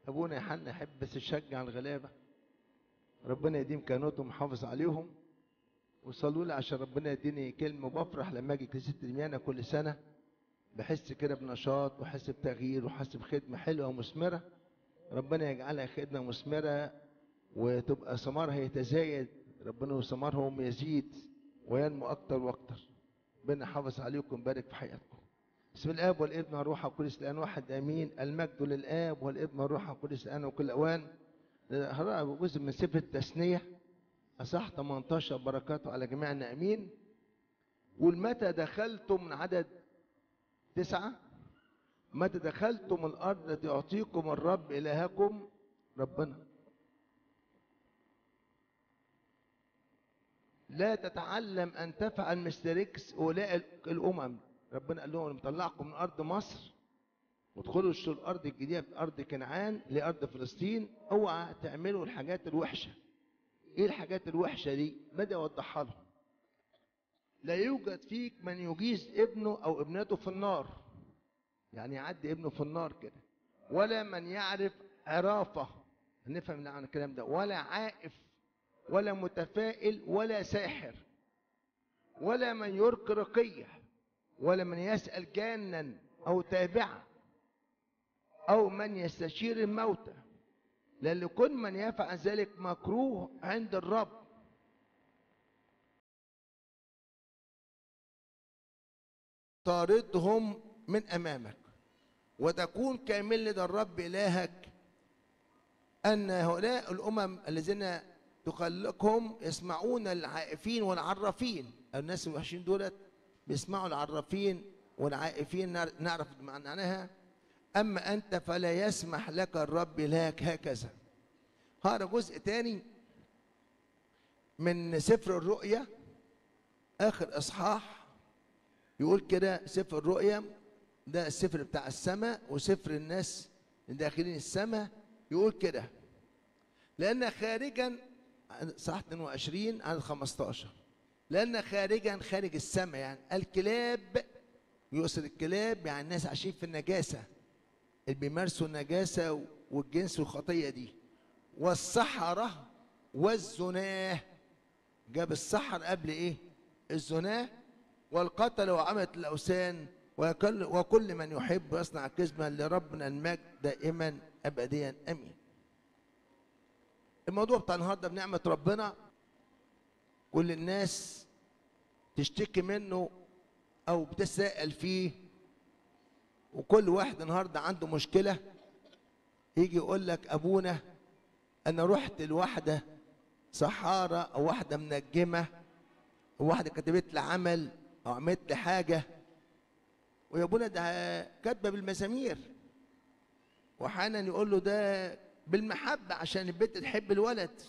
ابونا يوحنا يحب بس يشجع الغلابه، ربنا يديم كهنوتهم ويحافظ عليهم. وصلوا لي عشان ربنا يديني كلمه. بفرح لما اجي كنيسه الميانه كل سنه، بحس كده بنشاط وحس بتغيير وحس بخدمه حلوه ومثمره. ربنا يجعلها خدمه مثمره وتبقى ثمارها يتزايد، ربنا وثمارهم يزيد وينمو اكتر واكتر. ربنا يحافظ عليكم ويبارك في حياتكم. بسم الاب والابن والروح القدس الان واحد امين. المجد للاب والابن والروح القدس الان وكل اوان. هنقرا جزء من سفر التثنيه اصح 18. بركاته على جميعنا امين. قول متى دخلتم من عدد 9، متى دخلتم الارض التي يعطيكم الرب الهكم ربنا لا تتعلم ان تفعل مثل ركس اولئك الامم. ربنا قال لهم مطلعكم من ارض مصر وادخلوا الارض الجديده في ارض كنعان لارض فلسطين. اوعى تعملوا الحاجات الوحشه. ايه الحاجات الوحشه دي؟ بدا يوضحها لهم. لا يوجد فيك من يجيز ابنه او ابنته في النار، يعني يعدي ابنه في النار كده، ولا من يعرف عرافه، نفهم عن الكلام ده، ولا عائف ولا متفائل ولا ساحر، ولا من يرقي رقيه، ولا من يسأل جانا او تابعا، او من يستشير الموتى، لأن كل من يفعل ذلك مكروه عند الرب. طاردهم من أمامك وتكون كامل لدى الرب إلهك، أن هؤلاء الأمم الذين تخلقهم يسمعون العائفين والعرافين. الناس الوحشين دولت بيسمعوا العرافين والعائفين، نعرف معناها. أما أنت فلا يسمح لك الرب إلهك هكذا. هذا جزء تاني من سفر الرؤيا آخر إصحاح. يقول كده سفر الرؤيا ده السفر بتاع السماء، وسفر الناس الداخلين السماء. يقول كده لأن خارجا، صح 22 عن 15، لأن خارجا خارج السماء يعني الكلاب، يقصد الكلاب يعني الناس عايشين في النجاسة اللي بيمارسوا النجاسة والجنس والخطية دي، والسحرة والزناه. جاب السحر قبل ايه؟ الزناه. والقتل وعملة الأوثان وكل من يحب يصنع كذبا لربنا المجد دائما أبديا أمين. الموضوع بتاع النهارده بنعمة ربنا كل الناس تشتكي منه أو بتسأل فيه، وكل واحد النهارده عنده مشكلة يجي يقول لك أبونا أنا رحت لواحدة سحارة أو واحدة منجمة أو واحدة كتبت لي عمل أو عملت لي حاجة، ويا ابونا ده كاتبة بالمزامير، وأحيانا يقول له ده بالمحبة عشان البنت تحب الولد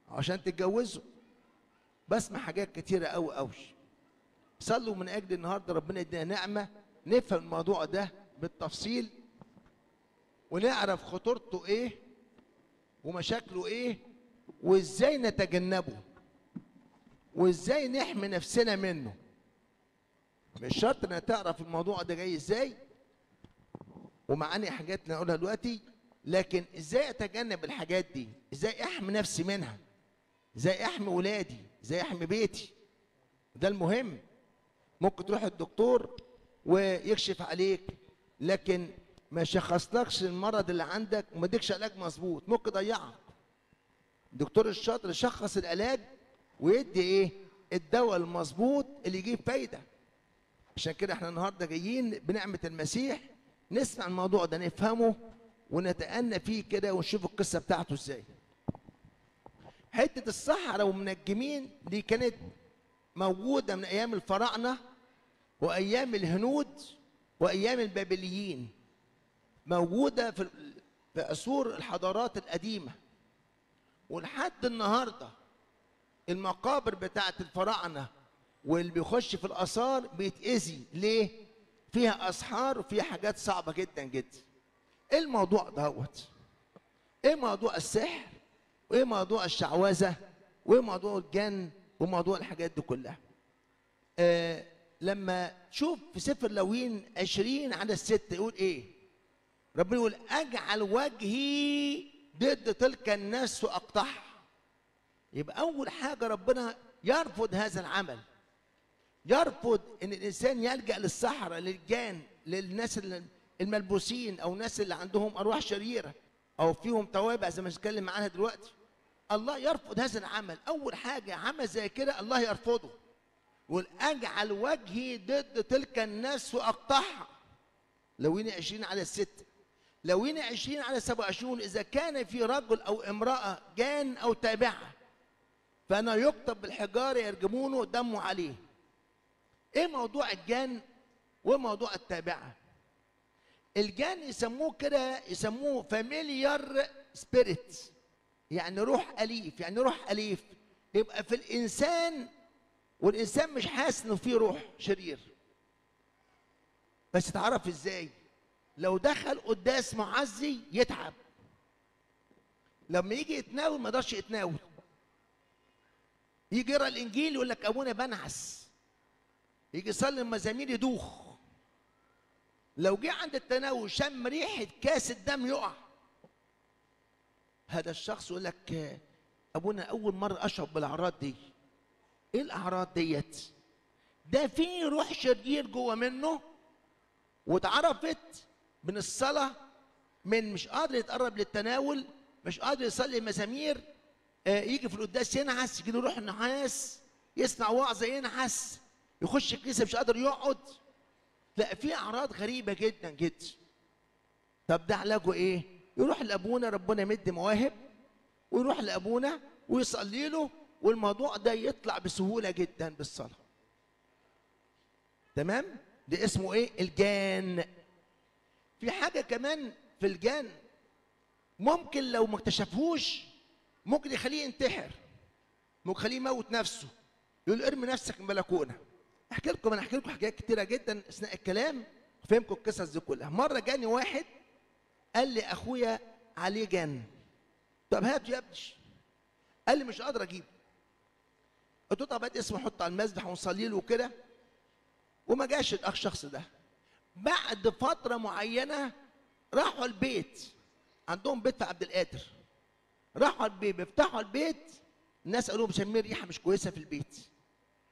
عشان تتجوزه. بسمع حاجات كتيرة أوي أوي. صلوا من أجل النهارده ربنا يدينا نعمة نفهم الموضوع ده بالتفصيل ونعرف خطورته إيه ومشاكله إيه وإزاي نتجنبه وإزاي نحمي نفسنا منه. مش شرط إنك تعرف الموضوع ده جاي إزاي ومعاني حاجات نقولها دلوقتي، لكن إزاي أتجنب الحاجات دي، إزاي أحمي نفسي منها، إزاي أحمي ولادي، إزاي أحمي بيتي. ده المهم. ممكن تروح الدكتور ويكشف عليك لكن ما يشخصلكش المرض اللي عندك وما يديكش علاج مظبوط، ممكن يضيعك. الدكتور الشاطر يشخص العلاج ويدي ايه؟ الدواء المظبوط اللي يجيب فايده. عشان كده احنا النهارده جايين بنعمه المسيح نسمع الموضوع ده نفهمه ونتأنى فيه كده ونشوف القصه بتاعته ازاي. حته السحرة والمنجمين دي كانت موجوده من ايام الفراعنه وايام الهنود وايام البابليين، موجوده في عصور الحضارات القديمه، ولحد النهارده المقابر بتاعت الفراعنه واللي بيخش في الاثار بيتاذي. ليه؟ فيها اسحار وفيها حاجات صعبه جدا جدا. ايه الموضوع دوت؟ ايه موضوع السحر وايه موضوع الشعوذه وايه موضوع الجن وموضوع الحاجات دي كلها؟ لما تشوف في سفر لاويين 20 عدد 6 يقول ايه؟ ربنا يقول اجعل وجهي ضد تلك الناس واقطعها. يبقى اول حاجه ربنا يرفض هذا العمل، يرفض ان الانسان يلجا للسحره، للجان، للناس الملبوسين او الناس اللي عندهم ارواح شريره او فيهم توابع زي ما هنتكلم عنها دلوقتي. الله يرفض هذا العمل. اول حاجه عمل زي كده الله يرفضه، يقول اجعل وجهي ضد تلك الناس واقطعها. لوين 20 على 6، لوين 20 على 27، اذا كان في رجل او امراه جان او تابعه فانا يكتب بالحجاره يرجمونه دمه عليه. ايه موضوع الجان وموضوع التابعه؟ الجان يسموه كده، يسموه فاميليار سبيريت، يعني روح اليف، يعني روح اليف يبقى في الانسان والانسان مش حاسس انه فيه روح شرير. بس تعرف ازاي؟ لو دخل قداس معزي يتعب، لما يجي يتناول ما يقدرش يتناول، يجي يقرا الانجيل يقول لك ابونا بنعس، يجي يصلي المزامير يدوخ، لو جه عند التناول شم ريحه كاس الدم يقع. هذا الشخص يقول لك ابونا اول مره اشعر بالاعراض دي. ايه الاعراض ديت؟ ده في روح شرير جوه منه واتعرفت من الصلاه، من مش قادر يتقرب للتناول، مش قادر يصلي المزامير، يجي في القداس ينعس، يجي له روح النحاس، يسمع وعظه ينعس، يخش الكنيسه مش قادر يقعد. لا، في اعراض غريبه جدا جدا. طب ده علاجه ايه؟ يروح لابونا، ربنا يمد مواهب، ويروح لابونا ويصلي له، والموضوع ده يطلع بسهوله جدا بالصلاه. تمام؟ ده اسمه ايه؟ الجان. في حاجه كمان في الجان، ممكن لو ما اكتشفوش ممكن يخليه ينتحر، ممكن يخليه يموت نفسه، يقول ارمي نفسك من بلكونه. انا احكي لكم حاجات كتيره جدا اثناء الكلام فهمكم القصص دي كلها. مره جاني واحد قال لي اخويا عليه جن. طب هاته يا ابني. قال لي مش قادر اجيبه. قلت له طب هات اسمه حطه على المذبح ونصلي له وكده، وما جاش الشخص ده. بعد فتره معينه راحوا البيت، عندهم بيت في عبد القادر، راحوا البيت بيفتحوا البيت، الناس قالوا شامين ريحه مش كويسه في البيت،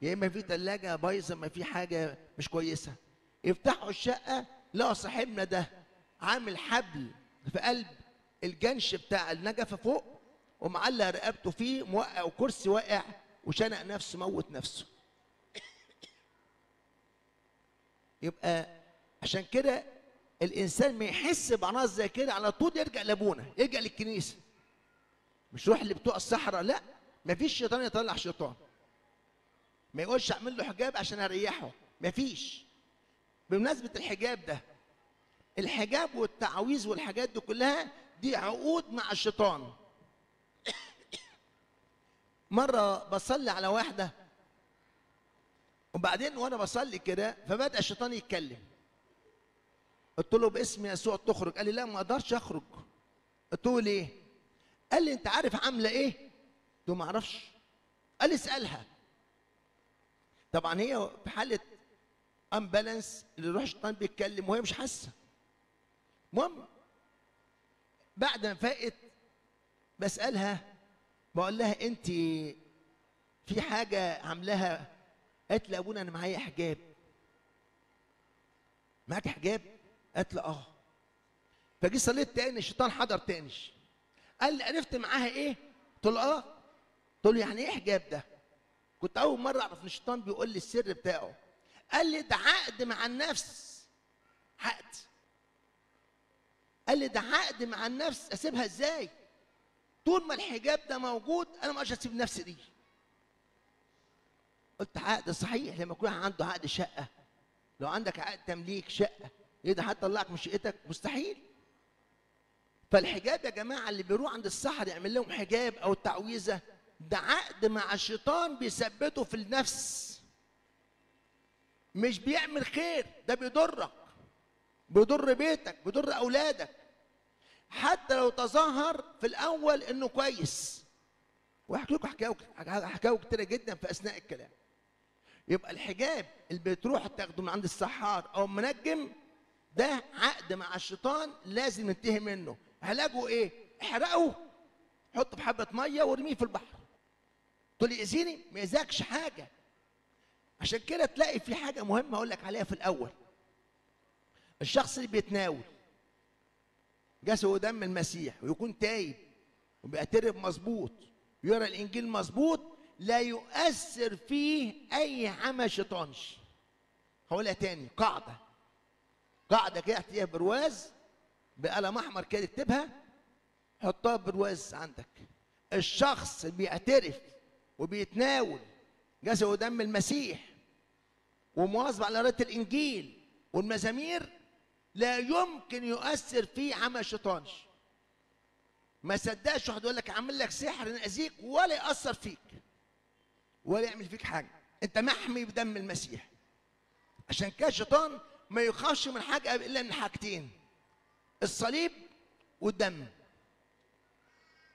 يا اما في ثلاجه بايظه، ما في حاجه مش كويسه. يفتحوا الشقه لقوا صاحبنا ده عامل حبل في قلب الجنش بتاع النجفه فوق، ومعلق رقبته فيه، موقع وكرسي واقع، وشنق نفسه، موت نفسه. يبقى عشان كده الانسان ما يحس بعناصر زي كده على طول يرجع لابونا، يرجع للكنيسه، مش روح اللي بتوع الصحراء. لا، ما فيش شيطان يطلع شيطان، ما يقولش اعمل له حجاب عشان اريحه، ما فيش. بمناسبه الحجاب ده، الحجاب والتعويذ والحاجات دي كلها دي عقود مع الشيطان. مره بصلي على واحده، وبعدين وانا بصلي كده فبدا الشيطان يتكلم. قلت له باسم يسوع تخرج. قال لي لا ما اقدرش اخرج. قلت له ليه؟ قال لي انت عارف عامله ايه؟ قلت له ما اعرفش. قال لي اسالها. طبعا هي في حاله امبالانس اللي روح الشيطان بيتكلم وهي مش حاسه. المهم بعد ما فاقت بسالها، بقول لها انت في حاجه عاملاها؟ قالت لي ابونا انا معايا حجاب. معاك حجاب؟ قالت لي اه. فجي صليت تاني، الشيطان حضر تاني، قال لي عرفت معاها ايه؟ قلت له اه. قلت له يعني ايه حجاب ده؟ كنت اول مره اعرف ان الشيطان بيقول لي السر بتاعه. قال لي ده عقد مع النفس. عقد. قال لي ده عقد مع النفس، اسيبها ازاي؟ طول ما الحجاب ده موجود انا ما اقدرش اسيب نفسي دي. قلت عقد صحيح، لما يكون عنده عقد شقه، لو عندك عقد تمليك شقه، ايه ده هتطلعك من شقتك؟ مستحيل. فالحجاب يا جماعه اللي بيروح عند السحر يعمل لهم حجاب او تعويذه، ده عقد مع الشيطان بيثبته في النفس، مش بيعمل خير، ده بيضرك، بيضر بيتك، بيضر اولادك، حتى لو تظاهر في الاول انه كويس. واحكي لكم حكاوي كتيره جدا في اثناء الكلام. يبقى الحجاب اللي بتروح تاخده من عند السحار او المنجم ده عقد مع الشيطان لازم ننتهي منه. علاجه ايه؟ احرقه، حطه في حبه ميه وارميه في البحر. تقول لي يأذيني؟ ما يأذكش حاجه. عشان كده تلاقي في حاجه مهمه اقول لك عليها في الاول. الشخص اللي بيتناول جسد ودم المسيح ويكون تايب وبيعترف مظبوط ويرى الانجيل مظبوط، لا يؤثر فيه اي عمل شيطاني. هقولها تاني، قاعده كده احتيها برواز بقلم احمر كده اكتبها، حطها برواز عندك. الشخص اللي بيعترف وبيتناول جسد ودم المسيح ومواظب على قراءة الانجيل والمزامير لا يمكن يؤثر فيه عمل شيطاني. ما صدقش واحد يقول لك عامل لك سحر نأذيك ولا يأثر فيك ولا يعمل فيك حاجه. انت محمي بدم المسيح. عشان كده الشيطان ما يخافش من حاجه الا من حاجتين: الصليب والدم.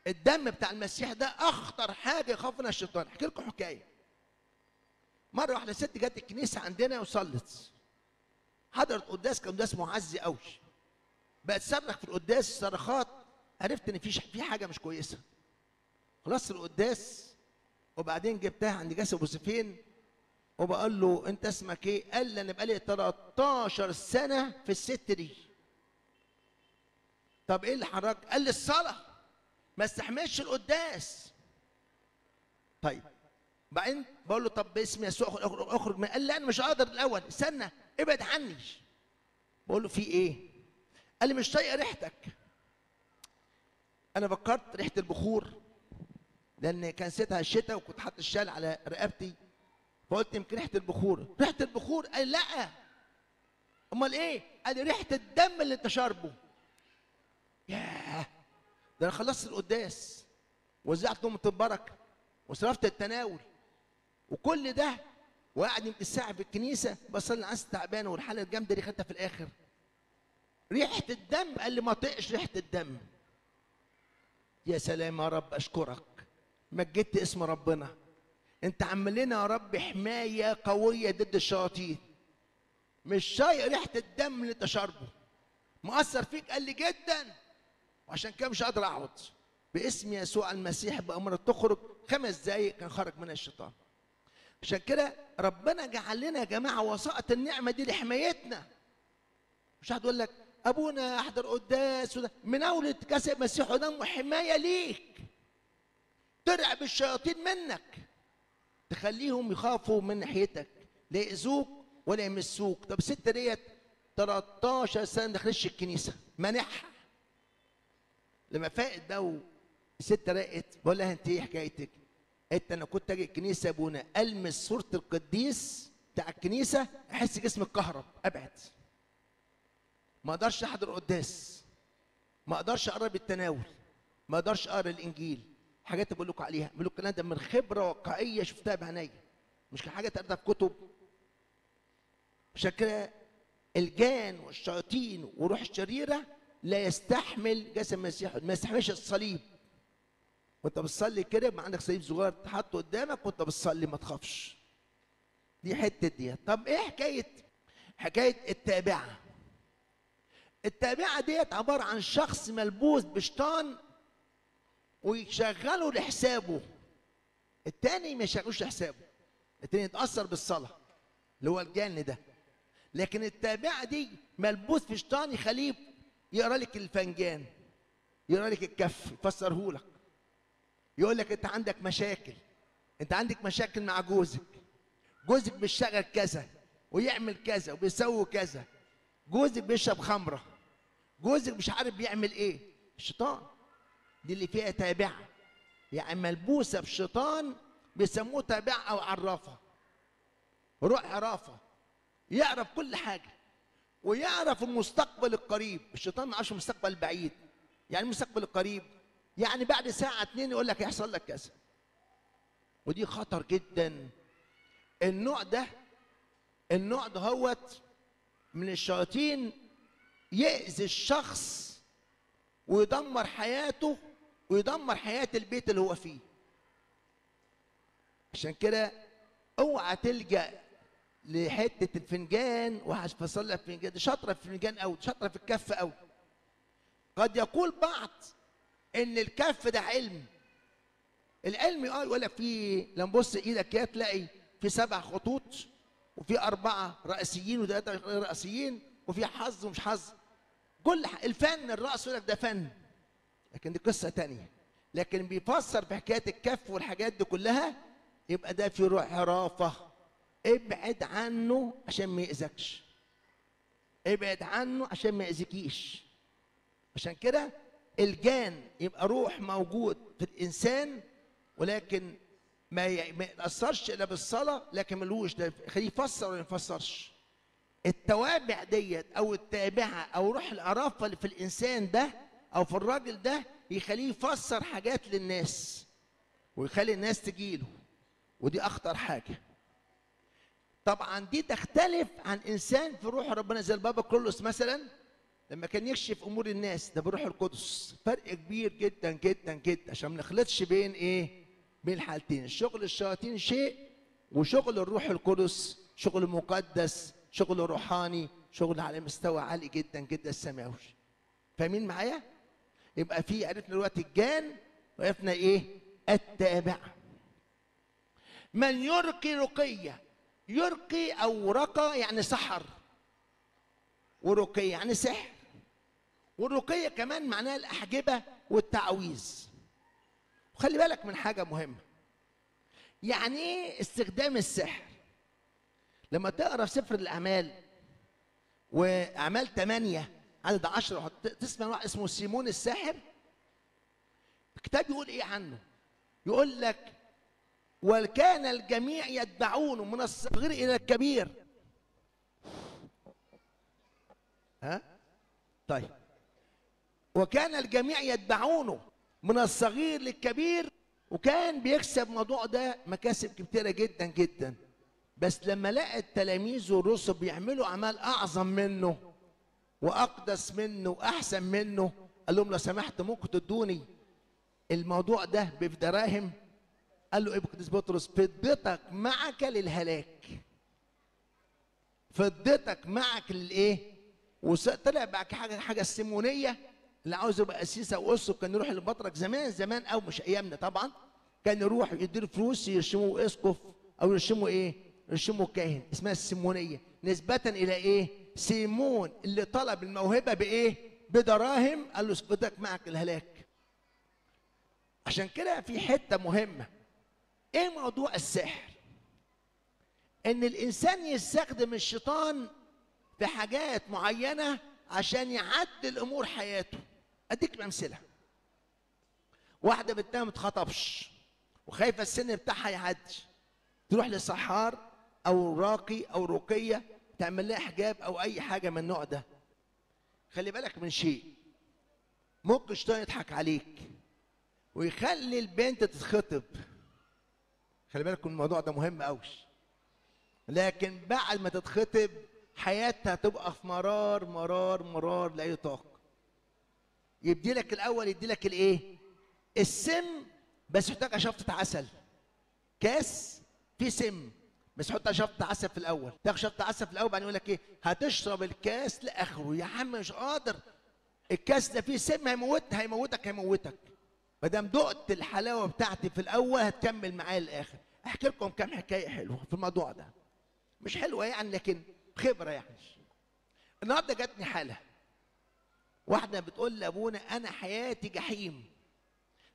الدم بتاع المسيح ده اخطر حاجه يخاف منها الشيطان. احكي لكم حكايه. مره واحده ست جت الكنيسه عندنا وصلت، حضرت قداس، كان قداس معزي قوي، بقت تصرخ في القداس صرخات، عرفت ان في حاجه مش كويسه. خلصت القداس وبعدين جبتها عند جاسم ابو سفين وبقول له انت اسمك ايه؟ قال لي انا بقالي 13 سنه في الست دي. طب ايه اللي حرك؟ قال لي الصلاه، ما استحملش القداس. طيب بعدين بقول له طب باسم يسوع اخرج. قال لي انا مش قادر، الاول استنى ابعد عني. بقول له في ايه؟ قال لي مش طايقه ريحتك. انا فكرت ريحه البخور، لان كان ساعتها الشتاء وكنت حاطط الشال على رقبتي، فقلت يمكن ريحه البخور. ريحه البخور؟ قال لا. امال ايه؟ قال لي ريحه الدم اللي انت شاربه. ياه، ده انا خلصت القداس وزعت لهم البركه وصرفت التناول وكل ده وقاعد يمكن ساعه في الكنيسه بصلي الناس تعبانه والحاله الجامده دي خدتها في الاخر. ريحه الدم. قال لي ما طقش ريحه الدم. يا سلام يا رب، اشكرك، مجدت اسم ربنا. انت عامل لنا يا رب حمايه قويه ضد الشياطين. مش شايق ريحه الدم اللي انت شاربه، مؤثر فيك. قال لي جدا، وعشان كده مش قادر اقعد. باسم يسوع المسيح بامرك تخرج. 5 دقايق كان خرج منها الشيطان. عشان كده ربنا جعل لنا يا جماعه وسائط النعمه دي لحمايتنا. مش واحد يقول لك ابونا احضر قداس وده، مناوله كاسب مسيح ودمه حمايه ليك، ترعب الشياطين منك، تخليهم يخافوا من ناحيتك، لا يأذوك ولا يمسوك. طب الست ديت 13 سنه ما دخلتش الكنيسه، مانعها. لما فاقت ده الست رقت، بقول لها انت ايه حكايتك؟ قالت انا كنت اجي الكنيسه يا ابونا المس صوره القديس بتاع الكنيسه احس جسمي اتكهرب، ابعد، ما اقدرش احضر قداس، ما اقدرش اقرب التناول، ما اقدرش اقرا الانجيل. حاجات بقول لكم عليها، بقول لكم الكلام ده من خبره واقعيه شفتها بعينيا، مش حاجه تقراها في كتب. عشان كده الجان والشياطين وروح الشريره لا يستحمل جسد المسيح، ما يستحملش الصليب. وانت بتصلي كده يبقى عندك صليب صغير تحطه قدامك وانت بتصلي، ما تخافش. دي حته دي. طب ايه حكايه التابعه؟ التابعه ديت عباره عن شخص ملبوس بشيطان ويشغله لحسابه، التاني ما يشغلوش لحسابه، التاني يتاثر بالصلاه اللي هو الجن ده. لكن التابعه دي ملبوس في شيطان يخليه يقرا لك الفنجان، يقرا لك الكف، يفسره لك، يقول لك انت عندك مشاكل، انت عندك مشاكل مع جوزك بيشتغل كذا ويعمل كذا وبيسوي كذا، جوزك بيشرب خمره، جوزك مش عارف بيعمل ايه. الشيطان دي اللي فيها تابعه، يعني ملبوسه بشيطان، بيسموه تابعه او عرافه، روح عرافه، يعرف كل حاجه ويعرف المستقبل القريب. الشيطان ما يعرفش المستقبل البعيد. يعني المستقبل القريب يعني بعد ساعه 2 يقول لك هيحصل لك كذا، ودي خطر جدا. النوع ده هوت من الشياطين يأذي الشخص ويدمر حياته ويدمر حياة البيت اللي هو فيه. عشان كده اوعى تلجأ لحته الفنجان وهفصل لك الفنجان، دي شاطره في الفنجان قوي، شاطره في الكف قوي. قد يقول بعض ان الكف ده علم. العلم يقول لك في، لما تبص ايدك كده تلاقي في 7 خطوط، وفي 4 رئيسيين و3 غير رئيسيين، وفي حظ ومش حظ. كل الفن الرأس يقول لك ده فن، لكن دي قصه تانيه. لكن بيفسر في حكايه الكف والحاجات دي كلها، يبقى ده في روح حرافه. ابعد عنه عشان ما يأذكش، ابعد عنه عشان ما يأذيكيش. عشان كده الجان يبقى روح موجود في الانسان، ولكن ما يتأثرش الا بالصلاه، لكن ملوش ده خليه يفسر ولا ما يفسرش. التوابع ديت او التابعه او روح العرافه اللي في الانسان ده او في الراجل ده يخليه يفسر حاجات للناس ويخلي الناس تجيله، ودي اخطر حاجه. طبعا دي تختلف عن انسان في روح ربنا زي البابا كرولوس مثلا، لما كان يكشف امور الناس ده بروح القدس. فرق كبير جدا جدا جدا، عشان ما نخلطش بين ايه؟ بين الحالتين. شغل الشياطين شيء، وشغل الروح القدس شغل مقدس، شغل روحاني، شغل على مستوى عالي جدا جدا السماوي. فاهمين معايا؟ يبقى في عرفنا دلوقتي الجان، وعرفنا ايه؟ التابع. من يرقي رقيه، يرقي او رقى يعني سحر، ورقيه يعني سحر، والرقيه كمان معناها الاحجبه والتعويذ. وخلي بالك من حاجه مهمه، يعني ايه استخدام السحر؟ لما تقرا في سفر الاعمال واعمال 8 عدد 10 تسمع واحد اسمه سيمون الساحر. الكتاب يقول ايه عنه؟ يقول لك وكان الجميع يتبعونه من الصغير الى الكبير. ها؟ طيب، وكان الجميع يتبعونه من الصغير للكبير، وكان بيكسب الموضوع ده مكاسب كتيره جدا جدا. بس لما لقى التلاميذ والرسل بيعملوا اعمال اعظم منه واقدس منه واحسن منه، قال لهم لو سمحت ممكن تدوني الموضوع ده بدراهم؟ قال له ايه بقديس بطرس؟ فضتك معك للهلاك، فضتك معك للايه؟ وطلع بقى حاجه السيمونيه، اللي عاوز يبقى قسيس او اسقف كان يروح للبطرك زمان زمان، او مش ايامنا طبعا، كان يروح يدير فلوس يرشموه اسقف او يرشموا ايه؟ يرشموا كاهن. اسمها السيمونيه، نسبه الى ايه؟ سيمون اللي طلب الموهبه بايه؟ بدراهم. قال له فضتك معك الهلاك. عشان كده في حته مهمه، ايه موضوع السحر؟ ان الانسان يستخدم الشيطان في حاجات معينه عشان يعدل امور حياته. اديك امثله. واحده بنتها ما اتخطبش وخايفه السن بتاعها يعدي، تروح لسحار او راقي او رقيه تعمل لها حجاب او اي حاجه من النوع ده. خلي بالك من شيء، ممكن الشيطان يضحك عليك ويخلي البنت تتخطب. خلي بالك من الموضوع ده مهم قوي. لكن بعد ما تتخطب حياتها تبقى في مرار مرار مرار لا يطاق. يدي لك الاول، يدي لك الايه؟ السم، بس يحتاج شفطه عسل. كاس فيه سم بس حط شفطه عسل في الاول، تاخد شفطه عسل في الاول، بعدين يقول لك ايه؟ هتشرب الكاس لاخره. يا عم مش قادر، الكاس ده فيه سم هيموتك. ما دام دقت الحلاوه بتاعتي في الاول هتكمل معايا للاخر. احكي لكم كام حكايه حلوه في الموضوع ده، مش حلوه يعني لكن خبره يعني. النهارده جاتني حاله، واحده بتقول لابونا انا حياتي جحيم،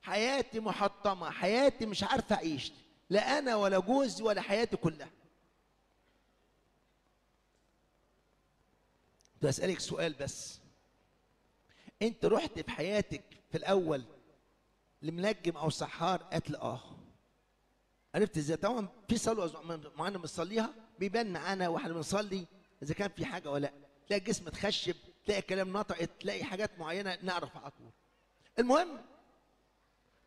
حياتي محطمه، حياتي مش عارفه اعيش، لا انا ولا جوزي ولا حياتي كلها. بسألك سؤال بس، انت رحت في حياتك في الاول لمنجم او سحار؟ قالت لي اه. عرفت ازاي؟ طبعا في صلوه معانا بنصليها بيبان معانا واحنا بنصلي اذا كان في حاجه ولا لا. تلاقي الجسم اتخشب، تلاقي كلام نطق، تلاقي حاجات معينه نعرف على طول. المهم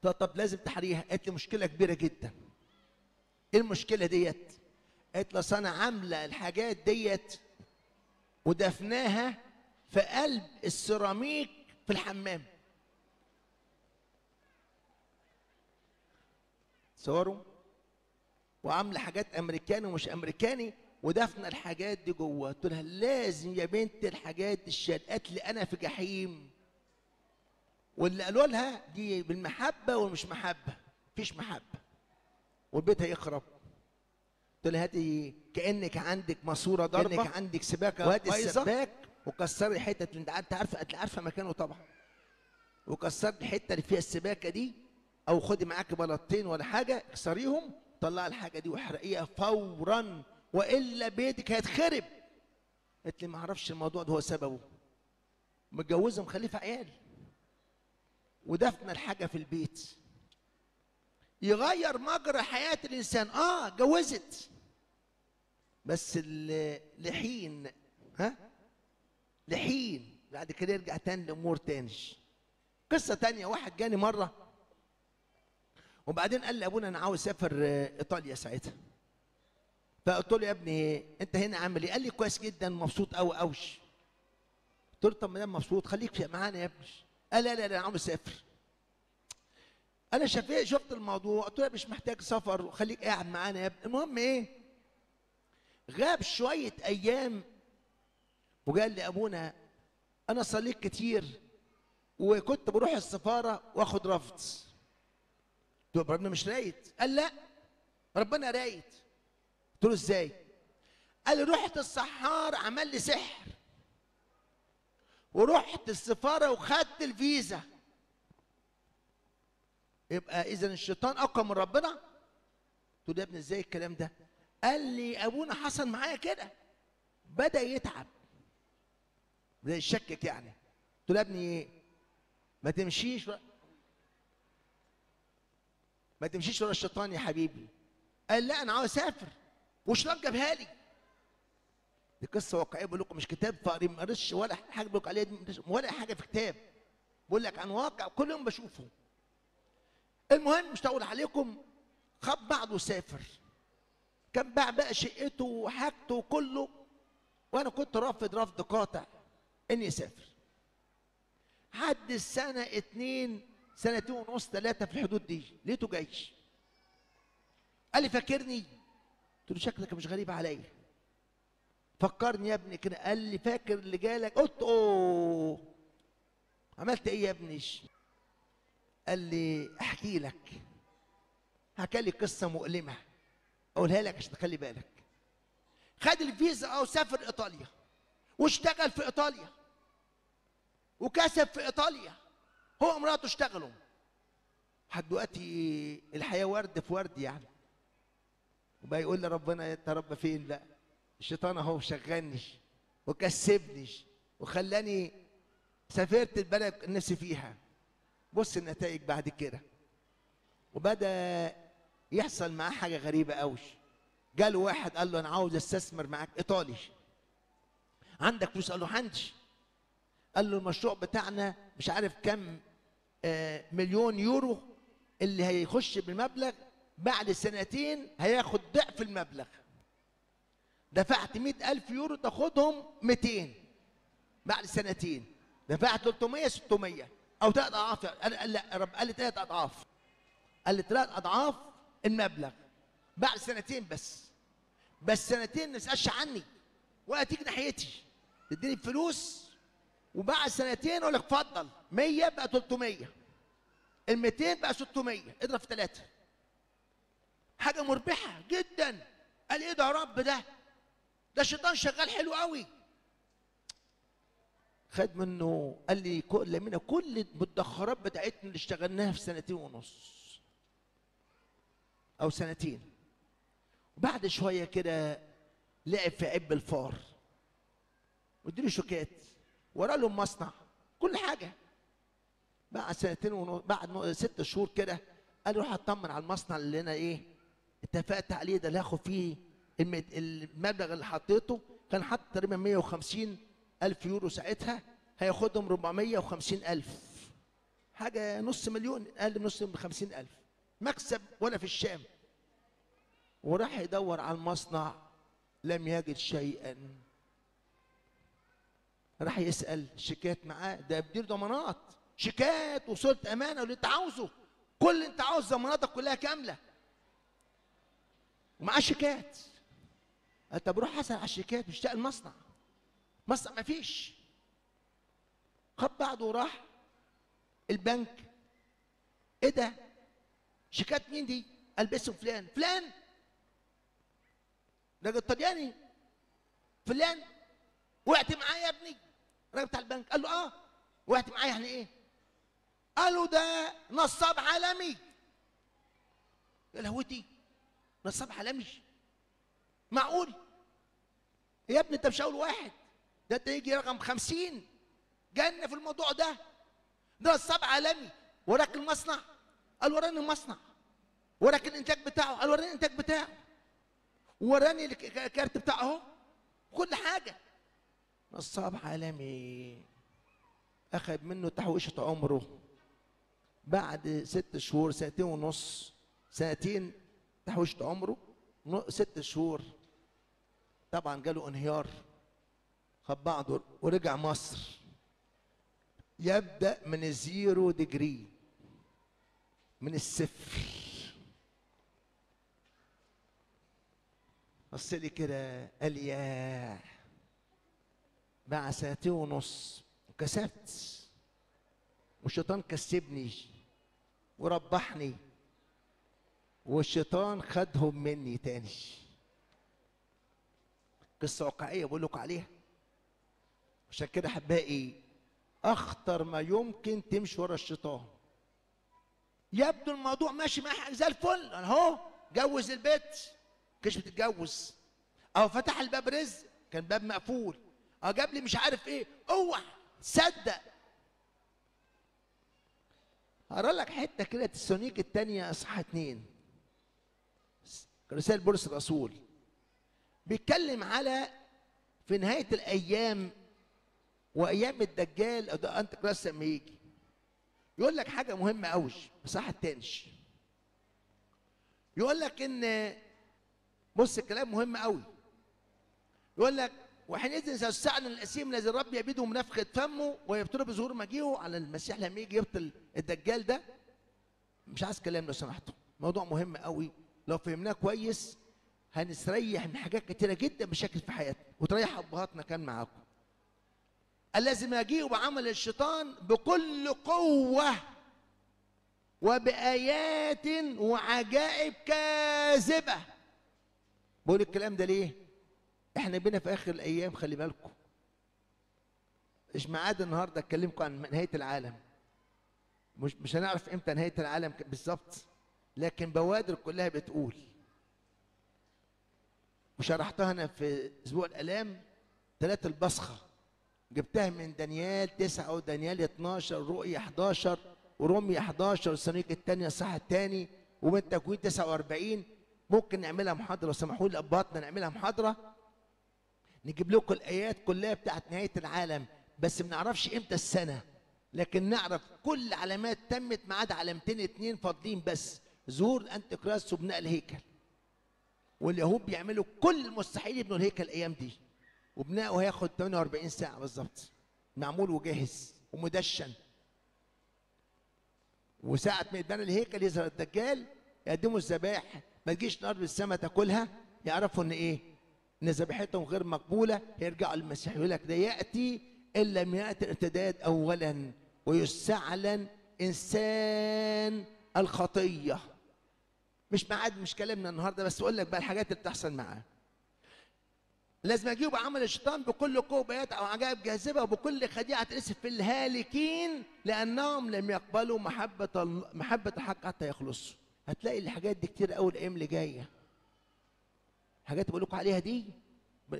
طب لازم تحريها. قالت لي مشكله كبيره جدا. ايه المشكله ديت؟ قالت لي اصل انا عامله الحاجات ديت ودفناها في قلب السيراميك في الحمام. تصوروا؟ وعامله حاجات امريكاني ومش امريكاني، ودفن الحاجات دي جوه. قلت لها لازم يا بنت الحاجات دي الشال. قالت لي انا في جحيم، واللي قالوا لها دي بالمحبه ومش محبه، مفيش محبه والبيت هيخرب. قلت لها هاتي كانك عندك ماسوره ضربه، كانك عندك سباكه وهاتي السباك وكسري حته اللي انت عارفه مكانه طبعا، وكسري الحته اللي فيها السباكه دي، او خدي معاكي بلاطتين ولا حاجه اكسريهم، طلعي الحاجه دي واحرقيها فورا والا بيتك هيتخرب. قالت لي ما اعرفش الموضوع ده هو سببه، متجوزه ومخلفه عيال ودفن الحاجه في البيت يغير مجرى حياه الانسان. اتجوزت بس لحين لحين بعد كده يرجع تاني لامور تاني. قصه تانيه، واحد جاني مره وبعدين قال لي ابونا انا عاوز اسافر ايطاليا ساعتها. فقلت له يا ابني انت هنا عامل ايه؟ قال لي كويس جدا مبسوط قوي قوش. قلت له طب ما دام مبسوط خليك معانا يا ابني. قال لا انا عاوز اسافر. انا شفت الموضوع، قلت له مش محتاج سفر وخليك قاعد معانا يا ابني. المهم ايه، غاب شويه ايام وقال لي ابونا انا صليت كتير وكنت بروح السفاره واخد رفض. قلت له ربنا مش رايد. قال لا ربنا رايد. قلت له ازاي؟ قال لي رحت السحار عمل لي سحر ورحت السفاره وخدت الفيزا. يبقى اذا الشيطان اقوى من ربنا؟ قلت له يا ابني ازاي الكلام ده؟ قال لي ابونا حصل معايا كده، بدا يتعب، بدا يشكك يعني. قلت له يا ابني ما تمشيش ورا الشيطان يا حبيبي. قال لا انا عاوز اسافر والشيطان جابها لي. دي قصه واقعيه بقول لكم، مش كتاب فقري ما قريتش ولا حاجه بقول لكم عليها، ولا حاجه في كتاب، بقول لك عن واقع كل يوم بشوفه. المهم مش هطول عليكم، خد بعضه وسافر. كان باع بقى شقته وحاجته وكله، وانا كنت رافض رفض قاطع اني اسافر. حد السنه 2 سنتين ونص 3 في الحدود دي لقيته جاي. قال لي فاكرني؟ قلت له شكلك مش غريب عليا. فكرني يا ابني كده. قال لي فاكر اللي جالك؟ قلت اوه عملت ايه يا ابني؟ قال لي احكي لك. حكى لي قصه مؤلمه اقولها لك عشان تخلي بالك. خد الفيزا وسافر ايطاليا واشتغل في ايطاليا وكسب في ايطاليا، هو ومراته اشتغلوا لحد دلوقتي. الحياه ورد في ورد يعني. وبقى يقول لي ربنا انت رب فين؟ لا الشيطان اهو شغلني وكسبني وخلاني سافرت البلد نفسي فيها. بص النتائج بعد كده. وبدا يحصل معاه حاجه غريبه قوي. جاله واحد قال له انا عاوز استثمر معاك ايطالي، عندك فلوس؟ قال له عندي. قال له المشروع بتاعنا مش عارف كم مليون يورو اللي هيخش بالمبلغ، بعد سنتين هياخد ضعف المبلغ. دفعت 100,000 يورو تاخدهم 200 بعد سنتين. دفعت 300 600 او 3 اضعاف. قال لا رب، قال لي 3 اضعاف. قال لي 3 اضعاف المبلغ بعد سنتين بس سنتين ما تسالش عني ولا تيجي ناحيتي، تديني الفلوس وبعد سنتين اقول لك اتفضل 100 بقى 300، ال 200 بقى 600، اضرب في 3. حاجه مربحه جدا. قال ايه ده يا رب؟ ده الشيطان شغال حلو قوي. خد منه. قال لي كل المدخرات بتاعتنا اللي اشتغلناها في 2.5 سنين او 2 سنين. وبعد شويه كده لعب في عب الفار واديله شوكات ورا له مصنع كل حاجه. بعد 2.5 بعد 6 شهور كده قال روح اطمن على المصنع اللي انا اتفقت عليه ده، اللي هاخد فيه المبلغ اللي حطيته. كان حط تقريبا 150,000 يورو ساعتها، هياخدهم 450,000، حاجه نص مليون، اقل من نص من 50,000 مكسب ولا في الشام. وراح يدور على المصنع لم يجد شيئا. راح يسال شيكات معاه، ده بدير ضمانات، شيكات وصوره امانه واللي انت عاوزه، كل اللي انت عاوز ضماناتك كلها كامله ومعاه شيكات. قال طب روح اسال على الشيكات، مش لاقي المصنع. مصنع ما فيش. خد بعضه وراح البنك. ايه ده؟ شيكات مين دي؟ قال باسم فلان. فلان؟ راجل طلياني. فلان وقعت معايا يا ابني؟ الراجل بتاع البنك قال له اه. وقعت معايا يعني ايه؟ قالوا ده نصاب عالمي. يا لهوتي، نصاب عالمي؟ معقول؟ يا ابني انت مش اول واحد، ده انت يجي رقم 50 جنة في الموضوع ده. ده نصاب عالمي. وراك المصنع؟ قال وراني المصنع. وراك الانتاج بتاعه؟ قال وراني الانتاج بتاعه. وراني الكارت بتاعه اهو، كل حاجه. نصاب عالمي. اخذ منه تحويشه عمره. بعد 6 شهور، 2.5 سنتين تحويشه عمره، 6 شهور طبعا جاله انهيار. خد بعضه ورجع مصر، يبدا من الزيرو ديجري، من الصفر. بص لي كده قال ياه، بعد 2.5 كسبت، والشيطان كسبني وربحني، والشيطان خدهم مني تاني. قصة واقعية بقول لكم عليها. عشان كده احبائي، اخطر ما يمكن تمشي ورا الشيطان. يبدو الموضوع ماشي معاك زي الفل، انا اهو جوز البيت كانش بتتجوز، او فتح الباب رزق كان باب مقفول، او جاب لي مش عارف ايه. اوعى تصدق. هقرا لك حته كده تسالونيك الثانيه اصحاح 2، رسائل بولس الرسول، بيتكلم على في نهايه الايام وايام الدجال او ده انت كلاس لما يجي. يقول لك حاجه مهمه قوي، اصحاح الثاني يقول لك ان، بص الكلام مهم قوي. يقول لك وحينئذ سيستعلن الاسيم الذي الرب يبيده من نفخه فمه ويبطله بظهور مجيئه على المسيح لما يجي يبطل الدجال ده. مش عايز كلام لو سمحتوا، موضوع مهم قوي. لو فهمناه كويس هنستريح من حاجات كتيره جدا مشاكل في حياتنا، وتريح ابهاتنا كان معاكم. الذي يجيء بعمل الشيطان بكل قوه وبآيات وعجائب كاذبه. بقول الكلام ده ليه؟ احنا بينا في اخر الايام، خلي بالكم. مش ميعاد النهارده اكلمكم عن نهايه العالم، مش هنعرف امتى نهايه العالم بالظبط، لكن بوادر كلها بتقول. وشرحتها انا في اسبوع الالام 3 البصخه، جبتها من دانيال 9 ودانيال 12 ورؤيا 11 ورمية 11 والسنويك الثانيه الصح الثاني ومن تكوين 49. ممكن نعملها محاضره، لو سمحوا لي اباطنا نعملها محاضره نجيب لكم الايات كلها بتاعت نهايه العالم. بس ما نعرفش امتى السنه، لكن نعرف كل علامات تمت ما عدا علامتين 2 فاضلين بس، ظهور الانتيكراست وبناء الهيكل. واليهود بيعملوا كل المستحيل يبنوا الهيكل الايام دي، وبناؤه هياخد 48 ساعه بالظبط، معمول وجاهز ومدشن. وساعه ما يتبنى الهيكل يظهر الدجال، يقدموا الذبائح، ما تجيش نار بالسماء تاكلها، يعرفوا ان ايه؟ ان ذبيحتهم غير مقبوله، يرجعوا للمسيح. يقول لك ده ياتي ان لم ياتي الارتداد اولا ويستعلن انسان الخطيه. مش ميعاد، مش كلامنا النهارده، بس اقول لك بقى الحاجات اللي بتحصل معاه. لازم يجيبوا بعمل الشيطان بكل قوه بيات او عجائب جاذبه وبكل خديعه تأسف في الهالكين لانهم لم يقبلوا محبه الحق حتى يخلصوا. هتلاقي الحاجات دي كتير قوي الايام اللي جايه. حاجات بقول لكم عليها دي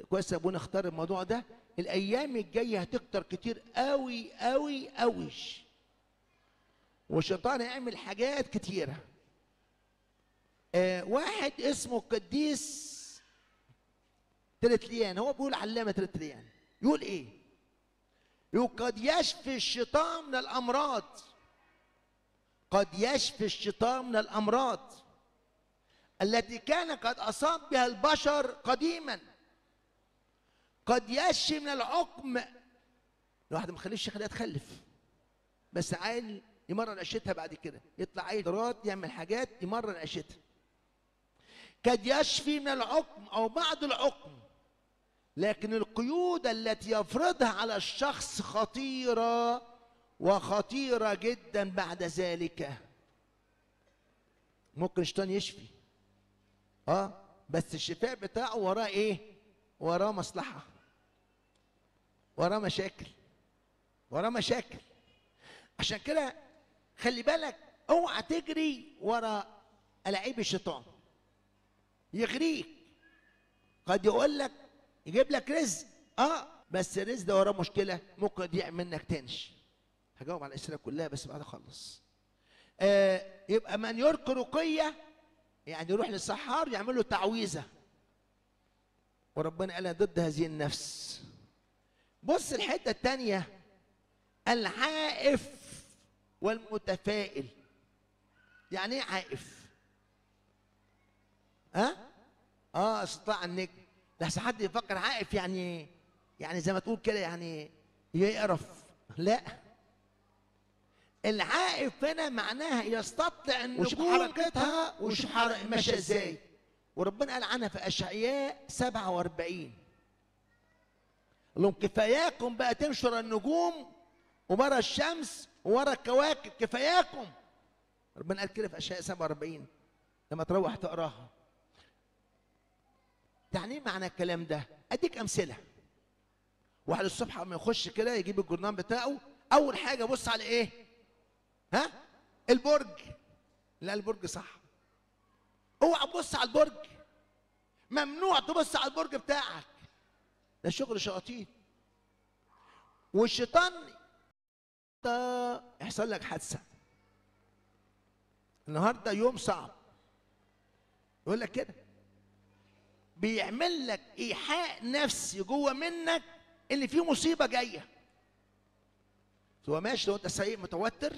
كويس يا ابونا، اختار الموضوع ده. الايام الجايه هتكتر كتير قوي قوي قوي، والشيطان هيعمل حاجات كتيره. واحد اسمه قديس ترتليان، هو بيقول علامه ترتليان، يقول ايه؟ يقول قد يشفي الشيطان من الامراض، قد يشفي الشيطان من الامراض التي كان قد اصاب بها البشر قديما. قد يشفي من العقم، الواحد ما خليش خليها تخلف، بس عيل يمرن عيشتها، بعد كده يطلع عيل درات يعمل حاجات يمرن عيشتها. قد يشفي من العقم او بعض العقم، لكن القيود التي يفرضها على الشخص خطيرة وخطيرة جدا بعد ذلك. ممكن الشيطان يشفي بس الشفاء بتاعه وراه ايه؟ وراه مصلحة، وراه مشاكل، وراه مشاكل. عشان كده خلي بالك، اوعى تجري ورا ألاعيب الشيطان يغريك. قد يقول لك يجيب لك رزق، بس الرزق ده وراه مشكله، ممكن يضيع منك تنش. هجاوب على الاسئله كلها بس بعد اخلص. يبقى من يرقي رقيه، يعني يروح للسحار يعمل له تعويذه، وربنا قال ضد هذه النفس. بص الحته الثانيه، العائف والمتفائل. يعني ايه عائف؟ استطاع النجم. لحسن حد يفكر عائف يعني زي ما تقول كده يعني يقرف. لا، العائف هنا معناها يستطيع النجوم وشوف حركتها وشوف ماشيه ازاي. وربنا قال عنها في اشعياء 47، قال لهم كفاياكم بقى تمشوا النجوم وورا الشمس وورا الكواكب، كفاياكم. ربنا قال كده في اشعياء 47 لما تروح تقراها. يعني ايه معنى الكلام ده؟ اديك امثله. واحد الصبح لما يخش كده يجيب الجورنال بتاعه، اول حاجه بص على ايه؟ البرج. لا، البرج صح، اوعى تبص على البرج، ممنوع تبص على البرج بتاعك، ده شغل شياطين. والشيطان يحصل لك حادثه النهارده، يوم صعب، يقول لك كده، بيعمل لك ايحاء نفسي جوه منك ان في مصيبه جايه. هو ماشي لو انت سايق متوتر،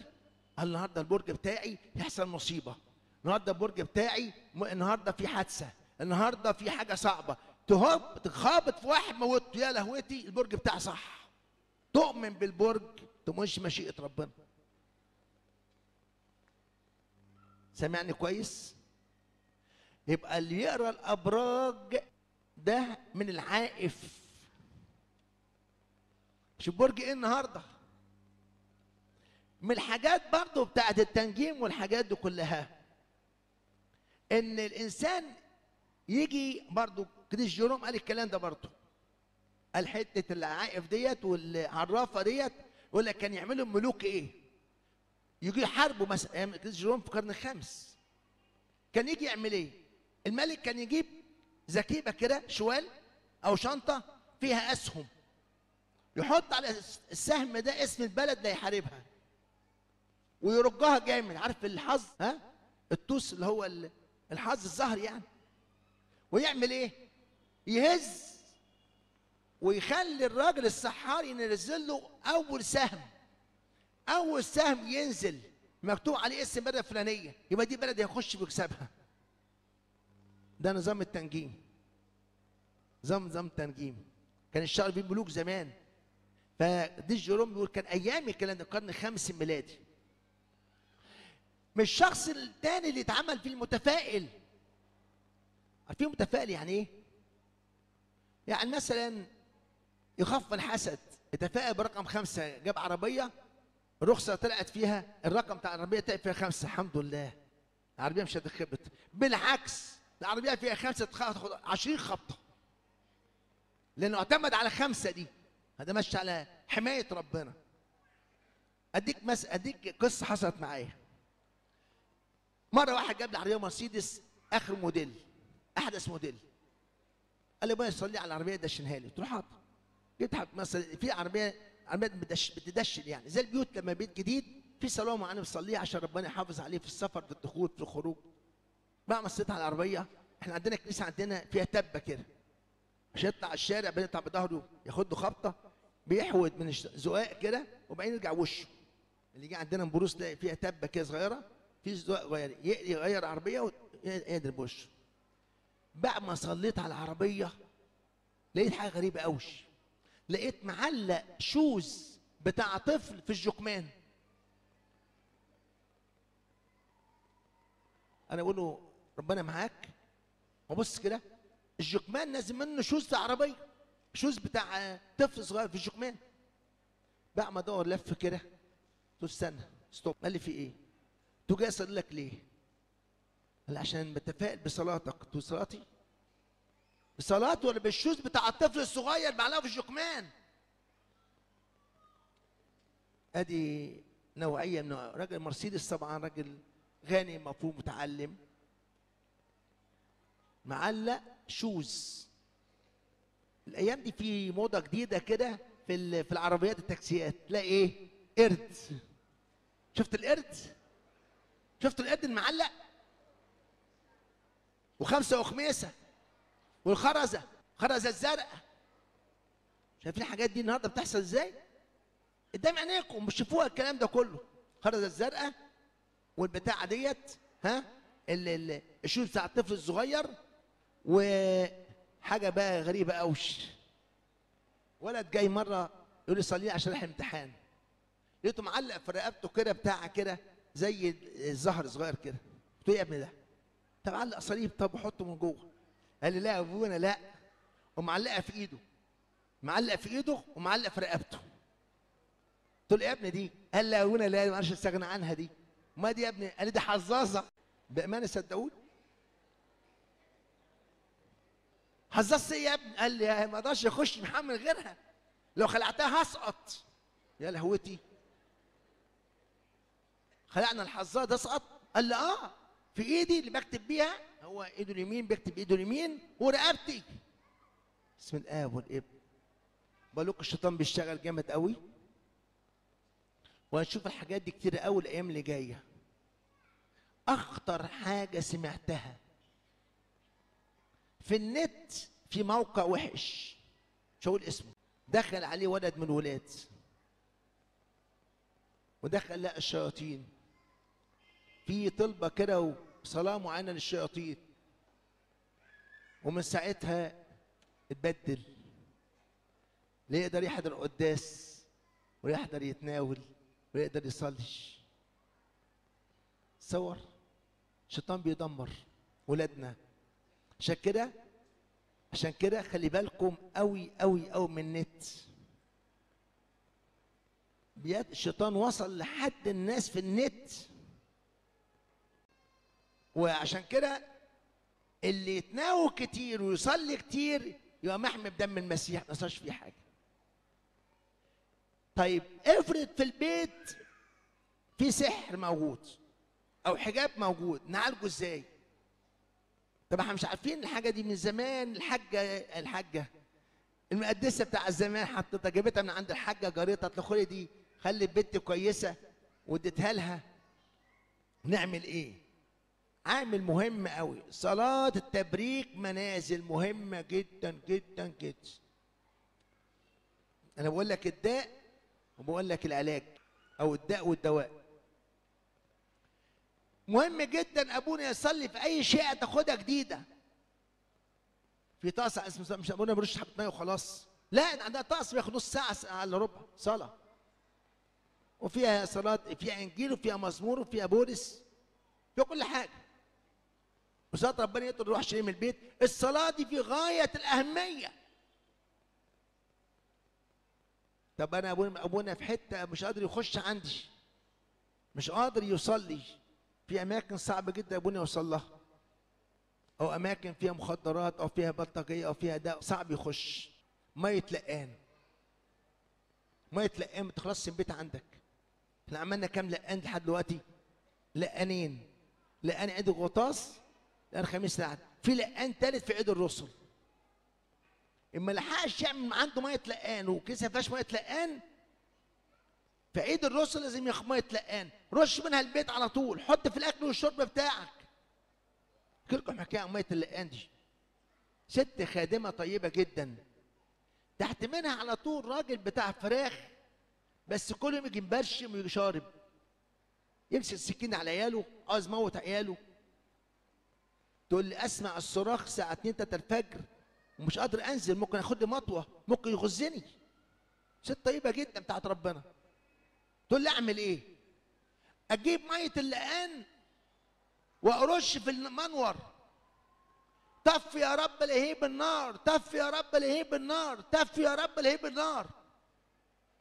النهارده البرج بتاعي يحصل مصيبه، النهارده البرج بتاعي النهارده في حادثه، النهارده في حاجه صعبه، تخابط في واحد موته، يا لهوتي البرج بتاعي صح. تؤمن بالبرج تمشي مشيئه ربنا. سامعني كويس؟ يبقى اللي يقرا الابراج ده من العائف. شوف برج ايه النهارده؟ من الحاجات برضو بتاعت التنجيم والحاجات دي كلها، ان الانسان يجي برضو قديس جيروم قال الكلام ده برضو، قال حته العائف ديت والعرافه ديت، يقول لك كان يعملوا الملوك ايه؟ يجي يحاربوا مثلا ايام قديس جيروم في القرن الخامس. كان يجي يعمل ايه؟ الملك كان يجيب زكيبه كده، شوال او شنطه فيها اسهم، يحط على السهم ده اسم البلد اللي هيحاربها، ويرجها جامد. عارف الحظ؟ التوس اللي هو الحظ الزهر يعني. ويعمل ايه؟ يهز ويخلي الراجل السحار ينزل له اول سهم. اول سهم ينزل مكتوب عليه اسم بلد فلانيه، يبقى دي بلد هيخش بيكسبها. ده نظام التنجيم، نظام تنجيم. كان الشعر فيه ملوك زمان. فقديس جيروم بيقول كان ايام الكلام ده القرن الخامس الميلادي. مش الشخص الثاني اللي اتعمل فيه المتفائل. عارفين متفائل يعني ايه؟ يعني مثلا يخاف من الحسد، يتفائل برقم 5، جاب عربيه الرخصه طلعت فيها الرقم بتاع العربيه طلع فيها 5، الحمد لله العربيه مش هتخبط. بالعكس العربيه فيها 5 تاخد 20 خبطه، لانه اعتمد على 5 دي. هذا ماشي على حمايه ربنا. اديك قصه حصلت معايا. مره واحد جاب لي عربيه مرسيدس اخر موديل، احدث موديل، قال لي بقى صلي على العربيه دشنها لي. قلت له حاضر. جيت مثلا في عربيات بتدشن يعني زي البيوت، لما بيت جديد في صلاه معينه بتصليها عشان ربنا يحافظ عليه في السفر، في الدخول، في الخروج. بقى مصيت على العربيه، احنا عندنا كنيسه عندنا فيها تبه كده، مش يطلع الشارع بيطلع بظهره ياخد له خبطه، بيحود من الزقاق كده وبعدين يرجع وشه. اللي يجي عندنا مبروس تلاقي فيها تبه كده صغيره، في زقاق صغير، يغير عربيه ويضرب وشه. بعد ما صليت على العربيه لقيت حاجه غريبه قوي. لقيت معلق شوز بتاع طفل في الجكمان. انا بقول له ربنا معاك، وبص كده الجكمان نازل منه شوز بتاع عربيه، شوز بتاع طفل صغير في الجكمان. بقى ما ادور لف كده، قلت له استنى ستوب. قال لي في ايه؟ قلت له جاي اصلي لك ليه؟ قال لي عشان بتفائل بصلاتك. قلت له صلاتي؟ بصلاته ولا بالشوز بتاع الطفل الصغير معلقه في الجكمان؟ ادي نوعيه من راجل مرسيدس، طبعا راجل غني مفهوم متعلم، معلق شوز. الايام دي في موضه جديده كده في العربيات التاكسيات، تلاقي ايه؟ قرد. شفت القرد؟ شفت القرد المعلق؟ وخمسه وخميسه والخرزه، خرزه الزرقاء. شايفين الحاجات دي النهارده بتحصل ازاي؟ قدام عينيكم بتشوفوها الكلام ده كله. خرزه الزرقاء والبتاعه ديت، ها، الشوز بتاع الطفل الصغير. وحاجه بقى غريبه قوش، ولد جاي مره يقول لي صلي لي عشان رايح امتحان، لقيته معلق في رقبته كده بتاع كده زي الزهر صغير كده. قلت له ايه يا ابني ده؟ طب علق صليب، طب وحطه من جوه. قال لي لا يا ابونا لا، ومعلقه في ايده، معلق في ايده ومعلق في رقبته. قلت له يا ابني دي؟ قال لي يا ابونا لا، ما اعرفش استغنى عنها دي. ما دي يا ابني؟ قال لي دي حظاظه. بامانه صدقوني، حظاظه ايه يا ابني؟ قال لي ما اقدرش اخش محمل غيرها، لو خلعتها هسقط. يا لهوتي، خلعنا الحظاظه اسقط؟ قال لي اه، في ايدي اللي بكتب بيها، هو ايده اليمين بيكتب بايده اليمين، ورقبتي. بسم الاب والابن. بقول لكم الشيطان بيشتغل جامد قوي، وهنشوف الحاجات دي كتير قوي الايام اللي جايه. اخطر حاجه سمعتها في النت، في موقع وحش مش هقول اسمه، دخل عليه ولد من الولاد، ودخل لقى الشياطين في طلبه كده وصلاه معينه للشياطين، ومن ساعتها اتبدل. لا يقدر يحضر القداس ولا يقدر يتناول ولا يقدر يصلي. تصور الشيطان بيدمر ولادنا. عشان كده خلي بالكم قوي قوي قوي من النت. الشيطان وصل لحد الناس في النت، وعشان كده اللي يتناول كتير ويصلي كتير يبقى محمي بدم المسيح، ما صارش فيه حاجه. طيب افرض في البيت في سحر موجود او حجاب موجود، نعالجه ازاي؟ طب احنا مش عارفين الحاجه دي من زمان. الحاجه المقدسه بتاع الزمان حطيتها، جابتها من عند الحاجه جارتها، قالت له دي خلي البنت كويسه، واديتها لها. نعمل ايه؟ عامل مهم قوي، صلاه التبريك منازل مهمه جدا جدا جدا. انا بقول لك الداء وبقول لك العلاج، او الداء والدواء. مهم جدا ابونا يصلي في اي شيء تاخدها جديده. في طقس اسمه مش ابونا بيرش حبه ميه وخلاص، لا، عندنا طقس بياخد نص ساعه، ساعه الا ربع صلاه، وفيها صلاه، فيها انجيل وفيها مزمور وفيها بولس، فيها كل حاجه. وصلاه ربنا يقدر يروح شيء من البيت. الصلاه دي في غايه الاهميه. طب انا ابونا في حته مش قادر يخش عندي، مش قادر يصلي، في اماكن صعبه جدا ابونا يوصل لها، او اماكن فيها مخدرات او فيها بلطجيه او فيها داء صعب يخش. ميه لقان، ميه لقان ما تخلصش البيت عندك. احنا عملنا كام لقان لحد دلوقتي؟ لقانين، لقان عيد الغطاس، لقان خميس العهد، في لقان ثالث في عيد الرسل. اما لحقش يعمل عنده ميه لقان وكيسه ما فيهاش ميه لقان، في عيد الرسل لازم ياخد ميه لقان، رش منها البيت على طول، حط في الاكل والشرب بتاعك. احكي لكم حكايه عن ميه اللقان دي. ست خادمه طيبه جدا، تحت منها على طول راجل بتاع فراخ، بس كل يوم يجي مبرشم ويجي شارب، يمسك السكين على عياله، عاوز موت عياله. تقول لي اسمع الصراخ الساعه 2 3 الفجر ومش قادر انزل، ممكن اخد لي مطوه، ممكن يغزني. ست طيبه جدا بتاعت ربنا. تقول لي اعمل ايه؟ اجيب ميه اللقان وارش في المنور، طف يا رب لهيب النار، طف يا رب لهيب النار، طف يا رب لهيب النار.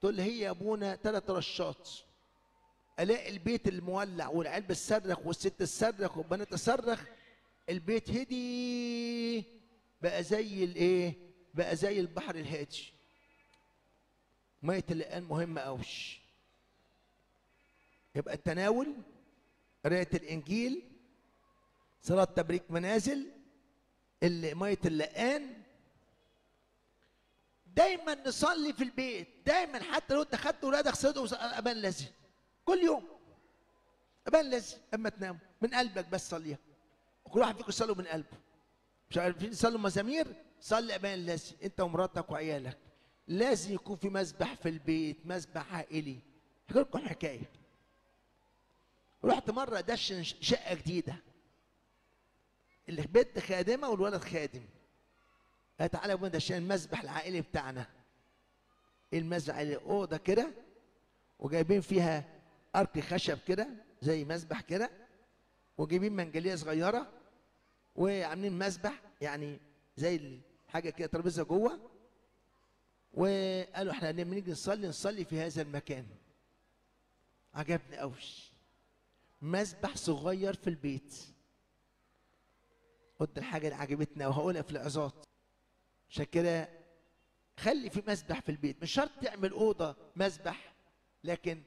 تقول لي هي يا ابونا 3 رشات، الاقي البيت المولع والعيال بتصرخ والست تصرخ والبنات تصرخ، البيت هدي بقى زي الايه؟ بقى زي البحر الهادي. ميه اللقان مهمه قوي. يبقى التناول، قراءة الانجيل، صلاة تبريك منازل، ميه اللقان. دايما نصلي في البيت، دايما حتى لو انت خدت ولادك صلوا ابان لازم كل يوم، ابان لازم اما تنام من قلبك بس صليها. وكل واحد فيكم يصلوا من قلبه. مش عارفين تصلوا مزامير؟ صلي ابان لازم انت ومراتك وعيالك. لازم يكون في مسبح في البيت، مسبح عائلي. احكي لكم حكايه. رحت مره دشن شقه جديده، البنت خادمه والولد خادم. قال تعالى يا ابونا ده عشان المسبح العائلي بتاعنا. ايه المسبح العائلي؟ اوضه كده وجايبين فيها ارك خشب كده زي مسبح كده، وجايبين منجليه صغيره وعاملين مسبح يعني زي حاجه كده ترابيزه جوه، وقالوا احنا لما نيجي نصلي في هذا المكان. عجبني قوي، مسبح صغير في البيت. قلت الحاجه اللي عجبتنا وهقولها في العظات. عشان كده خلي في مسبح في البيت، مش شرط تعمل اوضه مسبح، لكن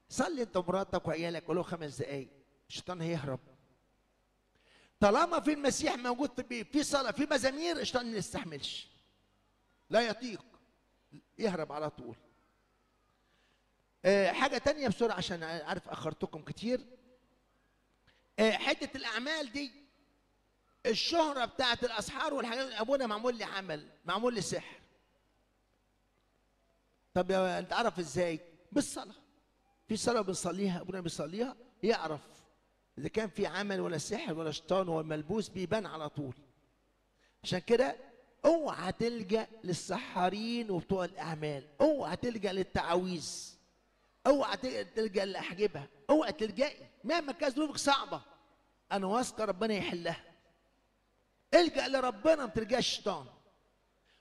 صلي انت ومراتك وعيالك ولو 5 دقايق، الشيطان هيهرب. طالما في المسيح موجود في البيت، في صلاه، في مزامير، الشيطان ما يستحملش، لا يطيق، يهرب على طول. حاجه تانية بسرعه عشان عارف اخرتكم كتير. حته الاعمال دي، الشهره بتاعت الاسحار والحاجات. ابونا معمول لي عمل، معمول لي سحر. طب يا انت عارف ازاي؟ بالصلاه. في صلاه بنصليها ابونا بيصليها يعرف اذا كان في عمل ولا سحر ولا شيطان ولا ملبوس، بيبان على طول. عشان كده اوعى تلجا للسحارين وبتوع الاعمال، اوعى تلجا للتعاويذ، اوعى تلجا للاحجبه، اوعى تلجئي مهما كانت ظروفك صعبه. انا واثقه ربنا يحلها. الجا لربنا، ما تلجاش الشيطان.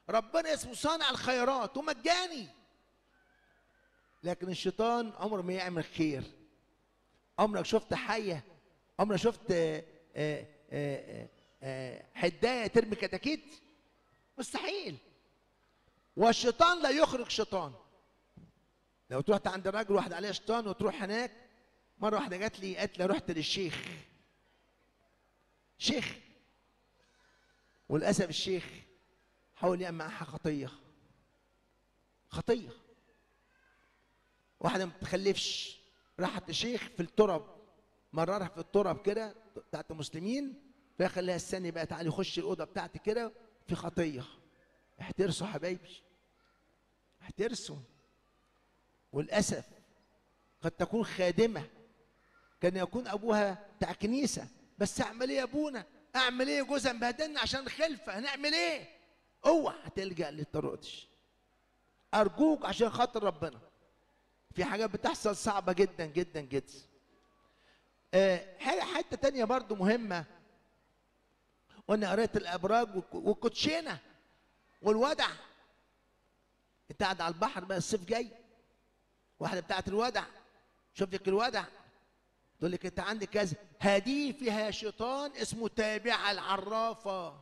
ربنا اسمه صانع الخيرات ومجاني، لكن الشيطان عمره ما يعمل خير. عمرك شفت حيه؟ عمرك شفت حدايه ترمي كتاكيت؟ مستحيل. والشيطان لا يخرج شيطان. لو تروح عند راجل واحد عليه شيطان وتروح هناك. مره واحده جات لي قالت لي رحت للشيخ، شيخ، وللاسف الشيخ حاول يعمل معاها خطيه. خطيه. واحده ما بتخلفش، راحت لشيخ في الترب، مررها في الترب كده بتاعت المسلمين، فخليها الثانيه بقى تعالي خش الاوضه بتاعتي كده في خطيه. احترسوا حبايبي، احترسوا. وللاسف قد تكون خادمه، كان يكون ابوها بتاع كنيسه، بس اعمل ايه يا ابونا؟ اعمل ايه؟ جوزها مبهدلنا عشان الخلفه، هنعمل ايه؟ اوعى تلجا للطرق دي ارجوك عشان خاطر ربنا. في حاجات بتحصل صعبه جدا جدا جدا. حته تانية برضو مهمه، قلنا قرايه الابراج والكوتشينه والودع. انت قاعد على البحر بقى، الصيف جاي، واحده بتاعت الودع، شوف لك الودع، تقول لك انت عندك كذا، هذه فيها شيطان اسمه تابع العرافه.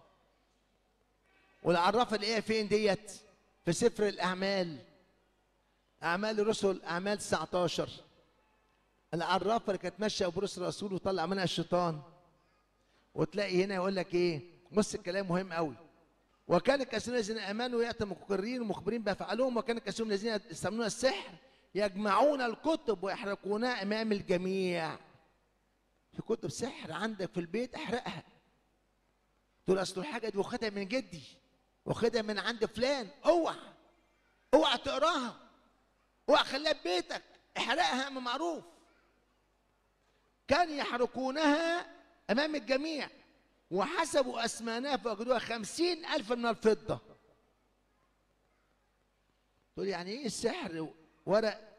والعرافه اللي هي فين ديت؟ في سفر الاعمال، اعمال الرسل، اعمال 19. العرافه اللي كانت ماشيه بولس الرسول وطلع منها الشيطان. وتلاقي هنا يقول لك ايه؟ بص الكلام مهم قوي. وكان كثيرون الذين امنوا ياتوا مقرين ومخبرين بافعالهم، وكان كثيرون الذين يستعملون السحر يجمعون الكتب ويحرقونها امام الجميع. في كتب سحر عندك في البيت احرقها. تقول اصل الحاجه دي واخدها من جدي، واخدها من عند فلان، اوعى اوعى تقراها، اوعى خليها في بيتك، احرقها معروف. كان يحرقونها امام الجميع وحسبوا اثمانها فوجدوها 50,000 من الفضه. تقول يعني ايه السحر؟ ورق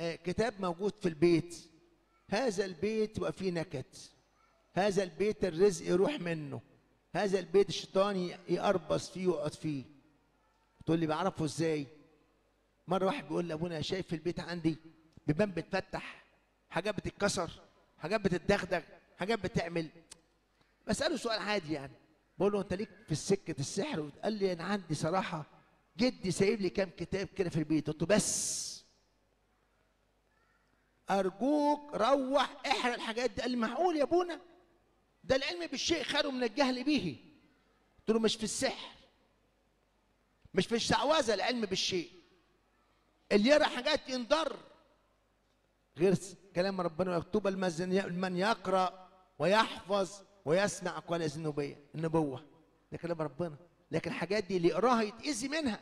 كتاب موجود في البيت، هذا البيت يبقى فيه نكد، هذا البيت الرزق يروح منه، هذا البيت الشيطان يقربص فيه ويقعد فيه. تقول لي بعرفه ازاي؟ مره واحد بيقول لابونا شايف في البيت عندي بيبان بتفتح، حاجات بتتكسر، حاجات بتتدغدغ، حاجات بتعمل. بساله سؤال عادي يعني، بقول له انت ليك في سكه السحر؟ قال لي انا عندي صراحه جدي سايب لي كام كتاب كده في البيت. قلت له بس ارجوك روح احرق الحاجات دي. قال لي معقول يا ابونا؟ ده العلم بالشيء خير من الجهل به. قلت له مش في السحر، مش في الشعوذه العلم بالشيء. اللي يرى حاجات ينضر. غير كلام ربنا مكتوب من يقرا ويحفظ ويسمع اقوال النبوه، ده كلام ربنا. لكن الحاجات دي اللي يقراها يتاذي منها.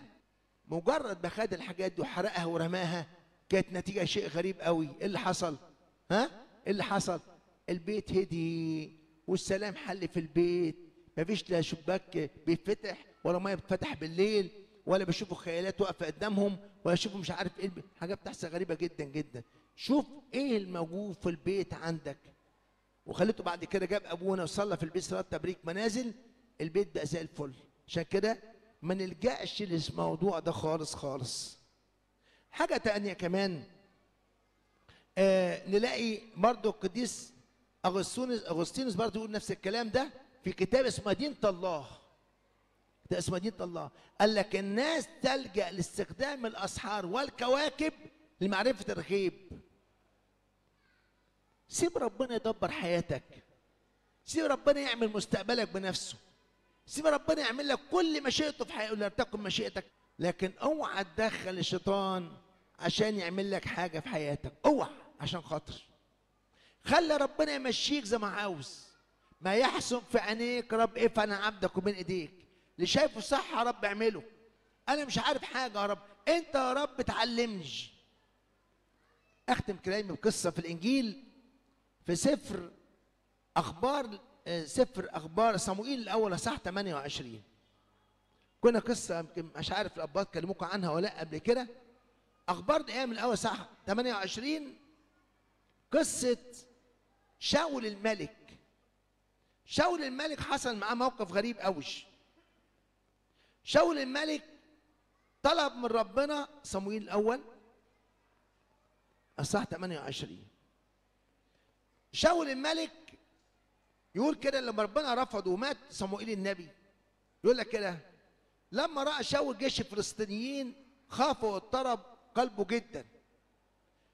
مجرد ما خد الحاجات دي وحرقها ورماها كانت نتيجه شيء غريب قوي. ايه اللي حصل؟ ها؟ ايه اللي حصل؟ البيت هدي والسلام حل في البيت. مفيش لا شباك بيتفتح ولا ميه بتفتح بالليل، ولا بيشوفوا خيالات واقفه قدامهم، ولا يشوفوا مش عارف ايه. حاجات بتحصل غريبه جدا جدا. شوف ايه الموجود في البيت عندك. وخليته بعد كده جاب ابونا وصلى في البيت صلاه تبريك منازل، البيت بقى زي الفل. عشان كده ما نلجاش للموضوع ده خالص خالص. حاجه تانية كمان، نلاقي برضه القديس اغسطينوس برضه يقول نفس الكلام ده في كتاب اسمه مدينه الله. ده اسمه مدينه الله. قال لك الناس تلجا لاستخدام الاسحار والكواكب لمعرفه الغيب. سيب ربنا يدبر حياتك، سيب ربنا يعمل مستقبلك بنفسه، سيب ربنا يعمل لك كل مشيئته في حياتك ولا تكن مشيئتك. لكن اوعى تدخل الشيطان عشان يعمل لك حاجه في حياتك. اوعى، عشان خاطر خلي ربنا يمشيك زي ما عاوز. ما يحسن في عينيك رب افعل عبدك وبين ايديك. اللي شايفه صح يا رب اعمله. انا مش عارف حاجه يا رب، انت يا رب تعلمني. اختم كلامي بقصه في الانجيل في سفر اخبار صموئيل الاول اصحاح 28. كنا قصه يمكن مش عارف الاباط كلموكم عنها ولا لا قبل كده. اخبار الايام الاول اصحاح 28 قصه شاول الملك. شاول الملك حصل معاه موقف غريب قوي. شاول الملك طلب من ربنا، صموئيل الاول اصحاح 28. شاول الملك يقول كده لما ربنا رفضه ومات صموئيل النبي، يقول لك كده: لما راى شاول جيش الفلسطينيين خاف واضطرب قلبه جدا،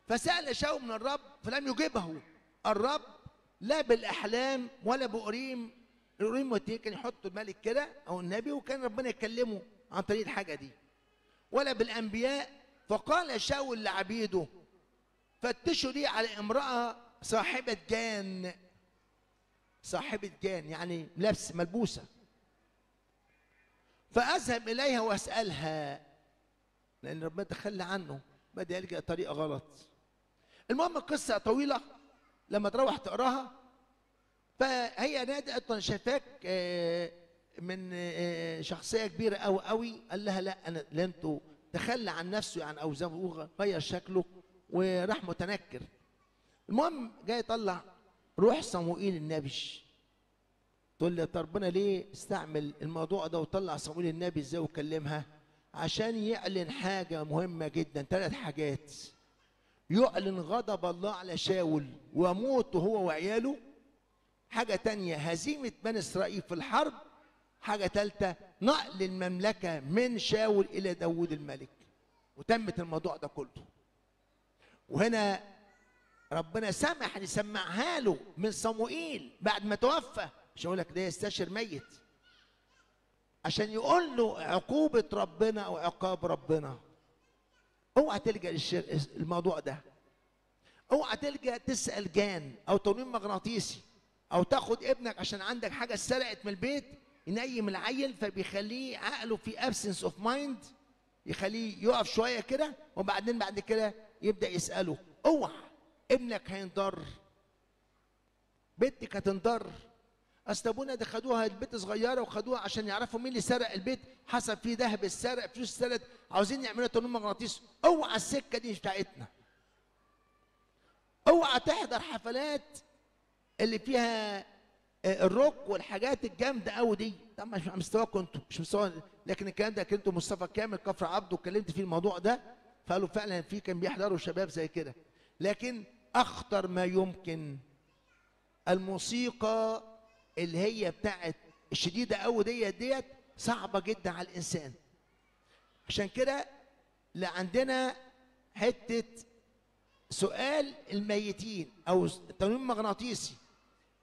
فسال شاول من الرب فلم يجبه الرب لا بالاحلام ولا بأوريم. الأوريم والتين كان يحطوا الملك كده او النبي، وكان ربنا يكلمه عن طريق الحاجه دي، ولا بالانبياء. فقال شاول لعبيده: فتشوا لي على امراه صاحبه جان. صاحبه جان يعني ملبوسه. فاذهب اليها واسالها، لان ربنا تخلى عنه، بدا يلجا طريقه غلط. المهم القصه طويله، لما تروح تقراها. فهي نادت انا شايفاك من شخصيه كبيره قوي قوي. قال لها لا، انا لنته. تخلى عن نفسه يعني، او زي ما بيقولوا غير شكله وراح متنكر. المهم جاي يطلع روح صموئيل النبي. تقول لي ربنا ليه استعمل الموضوع ده وطلع صموئيل النبي ازاي وكلمها؟ عشان يعلن حاجه مهمه جدا، 3 حاجات. يعلن غضب الله على شاول وموته هو وعياله. حاجه تانية هزيمه بني اسرائيل في الحرب. حاجه ثالثه نقل المملكه من شاول الى داوود الملك. وتمت الموضوع ده كله. وهنا ربنا سمح يسمعها له من صموئيل بعد ما توفى، مش هقول لك ده يستشير ميت، عشان يقول له عقوبه ربنا او عقاب ربنا. اوعى تلجا الموضوع ده. اوعى تلجا تسال جان او تنويم مغناطيسي، او تاخد ابنك عشان عندك حاجه اتسرقت من البيت ينيم العيل، فبيخليه عقله في ابسنس اوف مايند، يخليه يقف شويه كده، وبعدين بعد كده يبدا يساله. اوعى، ابنك هينضر، بنتك هتنضر. اصل ابونا ده خدوها البيت صغيره وخدوها عشان يعرفوا مين اللي سرق البيت، حصل فيه ذهب اتسرق، فلوس اتسرقت، عاوزين يعملوا تنويم مغناطيسي. اوعى، السكه دي مش بتاعتنا. اوعى تحضر حفلات اللي فيها الروك والحاجات الجامده قوي دي، طبعا مش على مستواكم انتوا، مش مستوى، لكن الكلام ده كنتوا مصطفى كامل كفر عبده واتكلمت فيه الموضوع ده، فقالوا فعلا في كان بيحضروا شباب زي كده. لكن اخطر ما يمكن الموسيقى اللي هي بتاعت الشديده قوي ديت صعبه جدا على الانسان. عشان كده اللي عندنا حته سؤال الميتين او التنويم المغناطيسي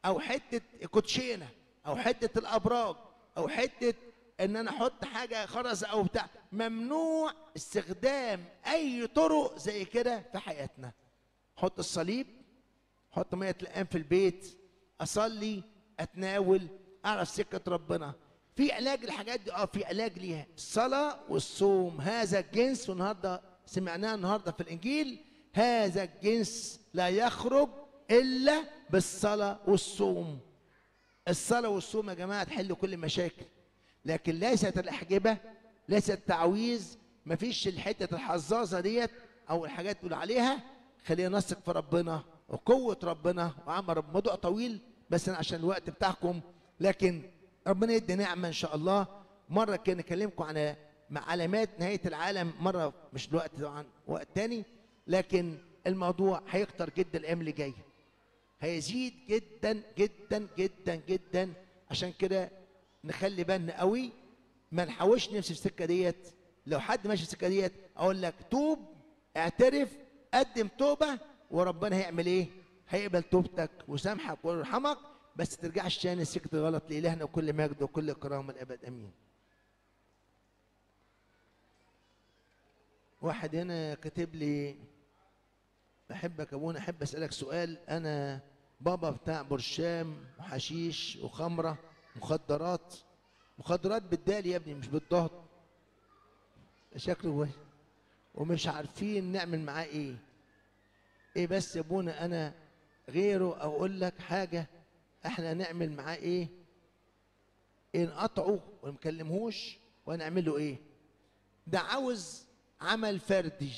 او حته كوتشينه او حته الابراج او حته ان انا احط حاجه خرز او بتاع، ممنوع استخدام اي طرق زي كده في حياتنا. حط الصليب، حط ميه الان في البيت، اصلي، اتناول، اعرف سكه ربنا. في علاج الحاجات دي، في علاج ليها، الصلاه والصوم هذا الجنس، والنهارده سمعناه النهارده في الانجيل، هذا الجنس لا يخرج الا بالصلاه والصوم. الصلاه والصوم يا جماعه تحل كل المشاكل، لكن ليست الاحجبه، ليست التعويذ، مفيش الحته الحظاظه ديت او الحاجات تقول عليها. خلينا نثق في ربنا وقوه ربنا وعمل ربنا. موضوع طويل بس أنا عشان الوقت بتاعكم، لكن ربنا يدي نعمه ان شاء الله. مره كان نكلمكم عن علامات نهايه العالم، مره مش الوقت طبعا، وقت تاني، لكن الموضوع هيكتر جدا الايام اللي جايه، هيزيد جدا جدا جدا جدا. عشان كده نخلي بالنا قوي، ما نحاولش نمشي في السكه ديت. لو حد ماشي في السكه ديت اقول لك توب، اعترف، قدم توبه، وربنا هيعمل ايه؟ هيقبل توبتك وسامحك ويرحمك، بس ترجعش تاني السكه الغلط. لإلهنا وكل مجد وكل كرامه الابد، امين. واحد هنا كاتب لي: بحبك ابونا، احب اسالك سؤال، انا بابا بتاع برشام وحشيش وخمره مخدرات. مخدرات بالدال يا ابني مش بالضاد، شكله وحش، ومش عارفين نعمل معاه ايه. ايه بس يا ابونا انا غيره، او اقول لك حاجه، احنا نعمل معاه ايه؟ نقطعه وما نكلمهوش ونعمل له ايه؟ ده عاوز عمل فردي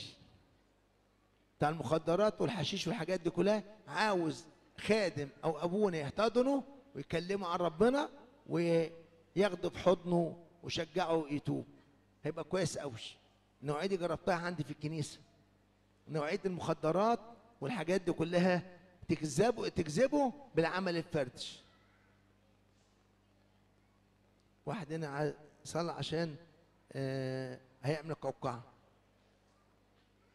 بتاع المخدرات والحشيش والحاجات دي كلها، عاوز خادم او ابونا يحتضنه ويكلمه عن ربنا وياخده في حضنه ويشجعه يتوب، هيبقى كويس قوي. النوعيه دي جربتها عندي في الكنيسه، نوعيه المخدرات والحاجات دي كلها تجذبه بالعمل الفردي. واحد هنا صلى عشان هيعمل قوقعه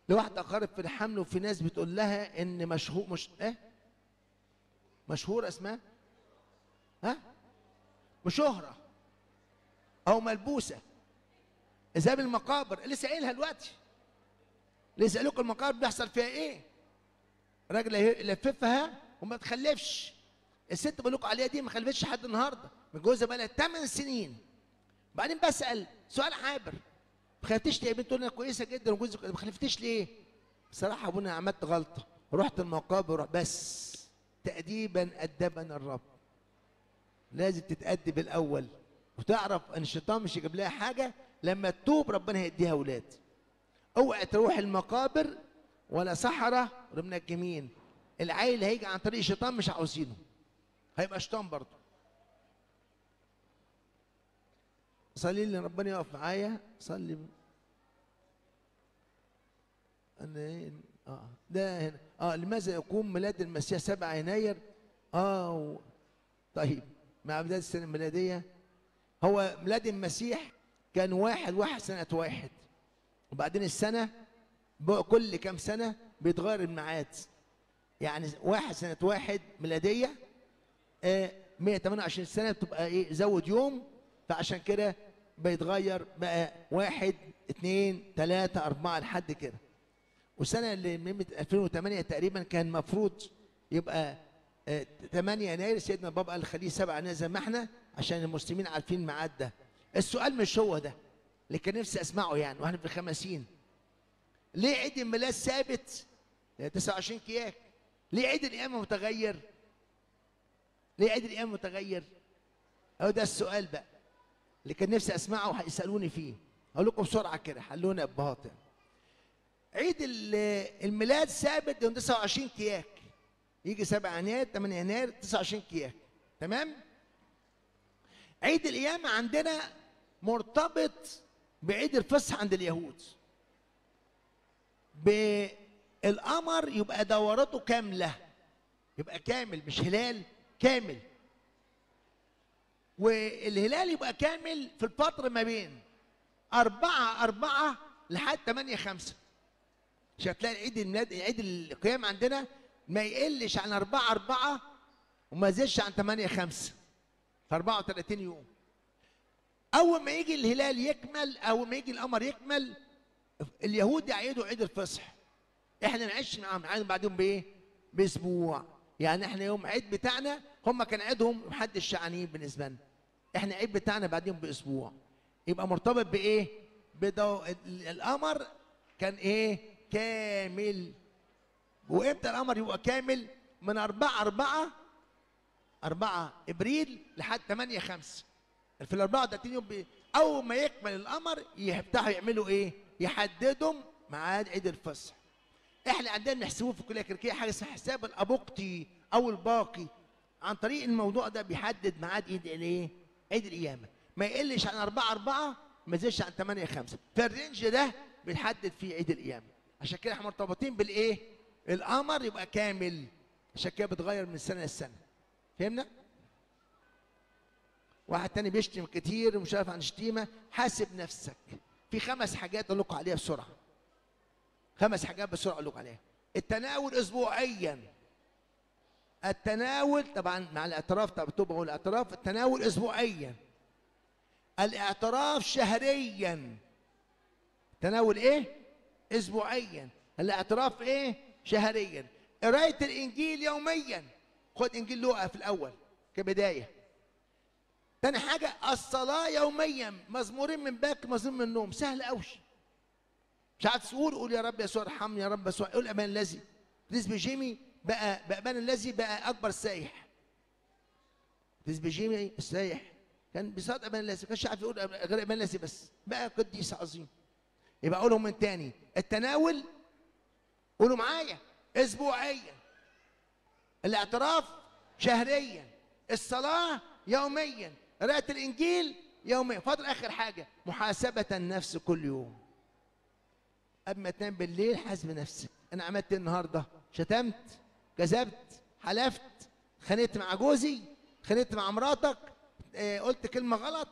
لواحده اقارب في الحمل، وفي ناس بتقول لها ان مشهوره اسمها مشهره او ملبوسه ذهاب المقابر. لسه قايلها دلوقتي، لسه قايل لكم المقابر بيحصل فيها ايه؟ راجل يلففها وما تخلفش. الست بقول لكم عليها دي ما خلفتش لحد النهارده، متجوزه بقى لها 8 سنين. بعدين بسال سؤال عابر: ما خلفتيش ليه يا بنت؟ انا كويسه جدا وجوزك، ما خلفتيش ليه؟ بصراحه ابونا عملت غلطه، رحت المقابر بس تأديبا أدبنا الرب. لازم تتأدب الأول وتعرف ان الشيطان مش يجيب لها حاجه، لما تتوب ربنا هيديها اولاد. اوعى تروح المقابر ولا صحراء ولا منجمين. العيل اللي هيجي عن طريق الشيطان مش عاوزينه، هيبقى شيطان برضه. صلي لي ربنا يقف معايا، صلي. انا ده هنا لماذا يقوم ميلاد المسيح 7 يناير؟ طيب مع بدايه السنه الميلاديه، هو ميلاد المسيح كان 1 سنة 1، وبعدين السنة كل كام سنة بيتغير الميعاد. يعني 1 سنة 1 ميلادية 128 سنة بتبقى ايه؟ زود يوم، فعشان كده بيتغير بقى 1 2 3 4 لحد كده. والسنة اللي من 2008 تقريبا كان المفروض يبقى 8 يناير، سيدنا بابا قال خليه 7 يناير زي ما احنا، عشان المسلمين عارفين الميعاد ده. السؤال مش هو ده اللي كان نفسي اسمعه يعني واحنا في الخمسين. ليه عيد الميلاد ثابت 29 كياك؟ ليه عيد القيامة متغير؟ ليه عيد القيامة متغير؟ هو ده السؤال بقى اللي كان نفسي اسمعه وهيسالوني فيه. اقول لكم بسرعه كده، حلونا ابهات. عيد الميلاد ثابت يوم 29 كياك، يجي 7 يناير 8 يناير 29 كياك. تمام؟ عيد القيامة عندنا مرتبط بعيد الفصح عند اليهود. بالقمر يبقى دورته كاملة، يبقى كامل، مش هلال، كامل. والهلال يبقى كامل في الفترة ما بين 4/4 لحد 8/5. مش هتلاقي عيد الميلاد، عيد القيامة عندنا ما يقلش عن 4/4 وما يزيدش عن 8/5 في 34 يوم. أول ما يجي الهلال يكمل، أول ما يجي القمر يكمل، اليهود يعيدوا عيد الفصح. احنا نعيش معاهم، نعيد بعدهم بايه؟ باسبوع. يعني احنا يوم عيد بتاعنا، هم كان عيدهم حد الشعانين بالنسبه لنا، احنا عيد بتاعنا بعدهم باسبوع. يبقى مرتبط بايه؟ القمر كان ايه؟ كامل. وامتى القمر يبقى كامل؟ من 4 ابريل لحد 8/5 في ال 34 يوم. اول ما يكمل القمر يفتحوا يعملوا ايه؟ يحددوا ميعاد عيد الفصح. احنا عندنا بنحسبوه في الكليه الكلينيكيه حاجه اسمها حساب الابوقتي او الباقي. عن طريق الموضوع ده بيحدد ميعاد عيد الايه؟ عيد القيامه. ما يقلش عن 4/4 ما يزيدش عن 8/5. فالرينج ده بنحدد فيه عيد القيامه. عشان كده احنا مرتبطين بالايه؟ القمر يبقى كامل. عشان كده بتغير من سنه لسنه. فهمنا؟ واحد تاني بيشتم كتير ومش عارف عن شتيمه. حاسب نفسك. في 5 حاجات اقول لكم عليها بسرعه. 5 حاجات بسرعه اقول لكم عليها. التناول اسبوعيا. التناول طبعا مع الاعتراف، طبعا بتبقى الاعتراف. التناول اسبوعيا. الاعتراف شهريا. تناول ايه؟ اسبوعيا. الاعتراف ايه؟ شهريا. قرايه الانجيل يوميا. خد انجيل لوقا في الاول كبدايه. تاني حاجه الصلاه يوميا، مزمورين من باكر مزمور من النوم. سهل قوي. مش عارف تقول، قول يا رب يسوع ارحمني، يا رب يسوع، قول امان الذي. بالنسبه جيمي بقى امان الذي بقى اكبر سايح. بالنسبه جيمي السايح كان بيصاد امان الذي، ما كانش عارف يقول غير امان الذي، بس بقى قديس عظيم. يبقى اقولهم من تاني. التناول قولوا معايا اسبوعيا. الاعتراف شهريا. الصلاه يوميا. قراءه الانجيل يوميا. فاضل اخر حاجه محاسبه النفس كل يوم. قبل ما تنام بالليل حاسب نفسك. انا عملت ايه النهارده؟ شتمت، كذبت، حلفت، خانقت مع جوزي، خانقت مع مراتك، قلت كلمه غلط.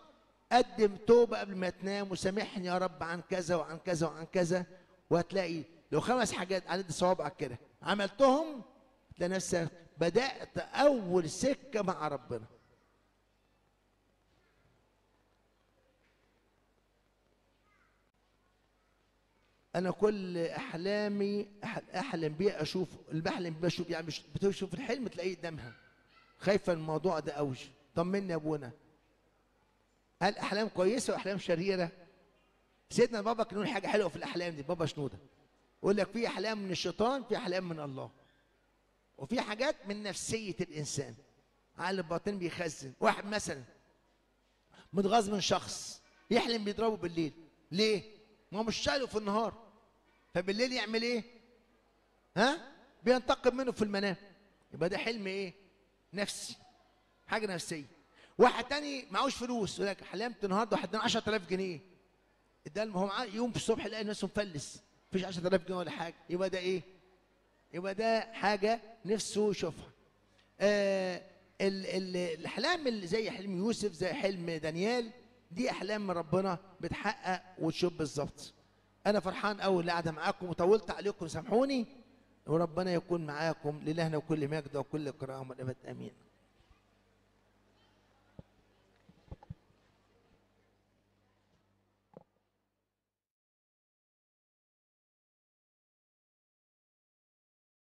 قدم توبه قبل ما تنام وسامحني يا رب عن كذا وعن كذا وعن كذا. وهتلاقي لو 5 حاجات على قد صوابعك كده عملتهم تلاقي نفسك بدات اول سكه مع ربنا. أنا كل أحلامي أحلم بيه أشوف، اللي بحلم بيه أشوف، يعني مش بتشوف الحلم تلاقيه قدامها. خايفة الموضوع ده أوي. طمني يا أبونا. هل أحلام كويسة وأحلام شريرة؟ سيدنا بابا كان يقول حاجة حلوة في الأحلام دي، بابا شنودة. يقول لك في أحلام من الشيطان، في أحلام من الله. وفي حاجات من نفسية الإنسان. عقل الباطن بيخزن. واحد مثلا متغاظ من شخص يحلم بيضربه بالليل. ليه؟ ما هو مش شايله في النهار. فبالليل يعمل ايه؟ ها؟ بينتقم منه في المنام. يبقى ده حلم ايه؟ نفسي. حاجه نفسيه. واحد تاني معهوش فلوس يقول لك حلمت النهارده واحد 10000 جنيه. ده هو معاه يوم في الصبح يلاقي نفسه مفلس، مفيش 10000 جنيه ولا حاجه. يبقى ده ايه؟ يبقى ده حاجه نفسه يشوفها. الاحلام اللي زي حلم يوسف، زي حلم دانيال، دي احلام من ربنا بتحقق وتشوف بالظبط. انا فرحان قوي اللي قاعده معاكم وطولت عليكم، سامحوني. وربنا يكون معاكم. لإلهنا وكل مجد وكل كرامه والابد امين.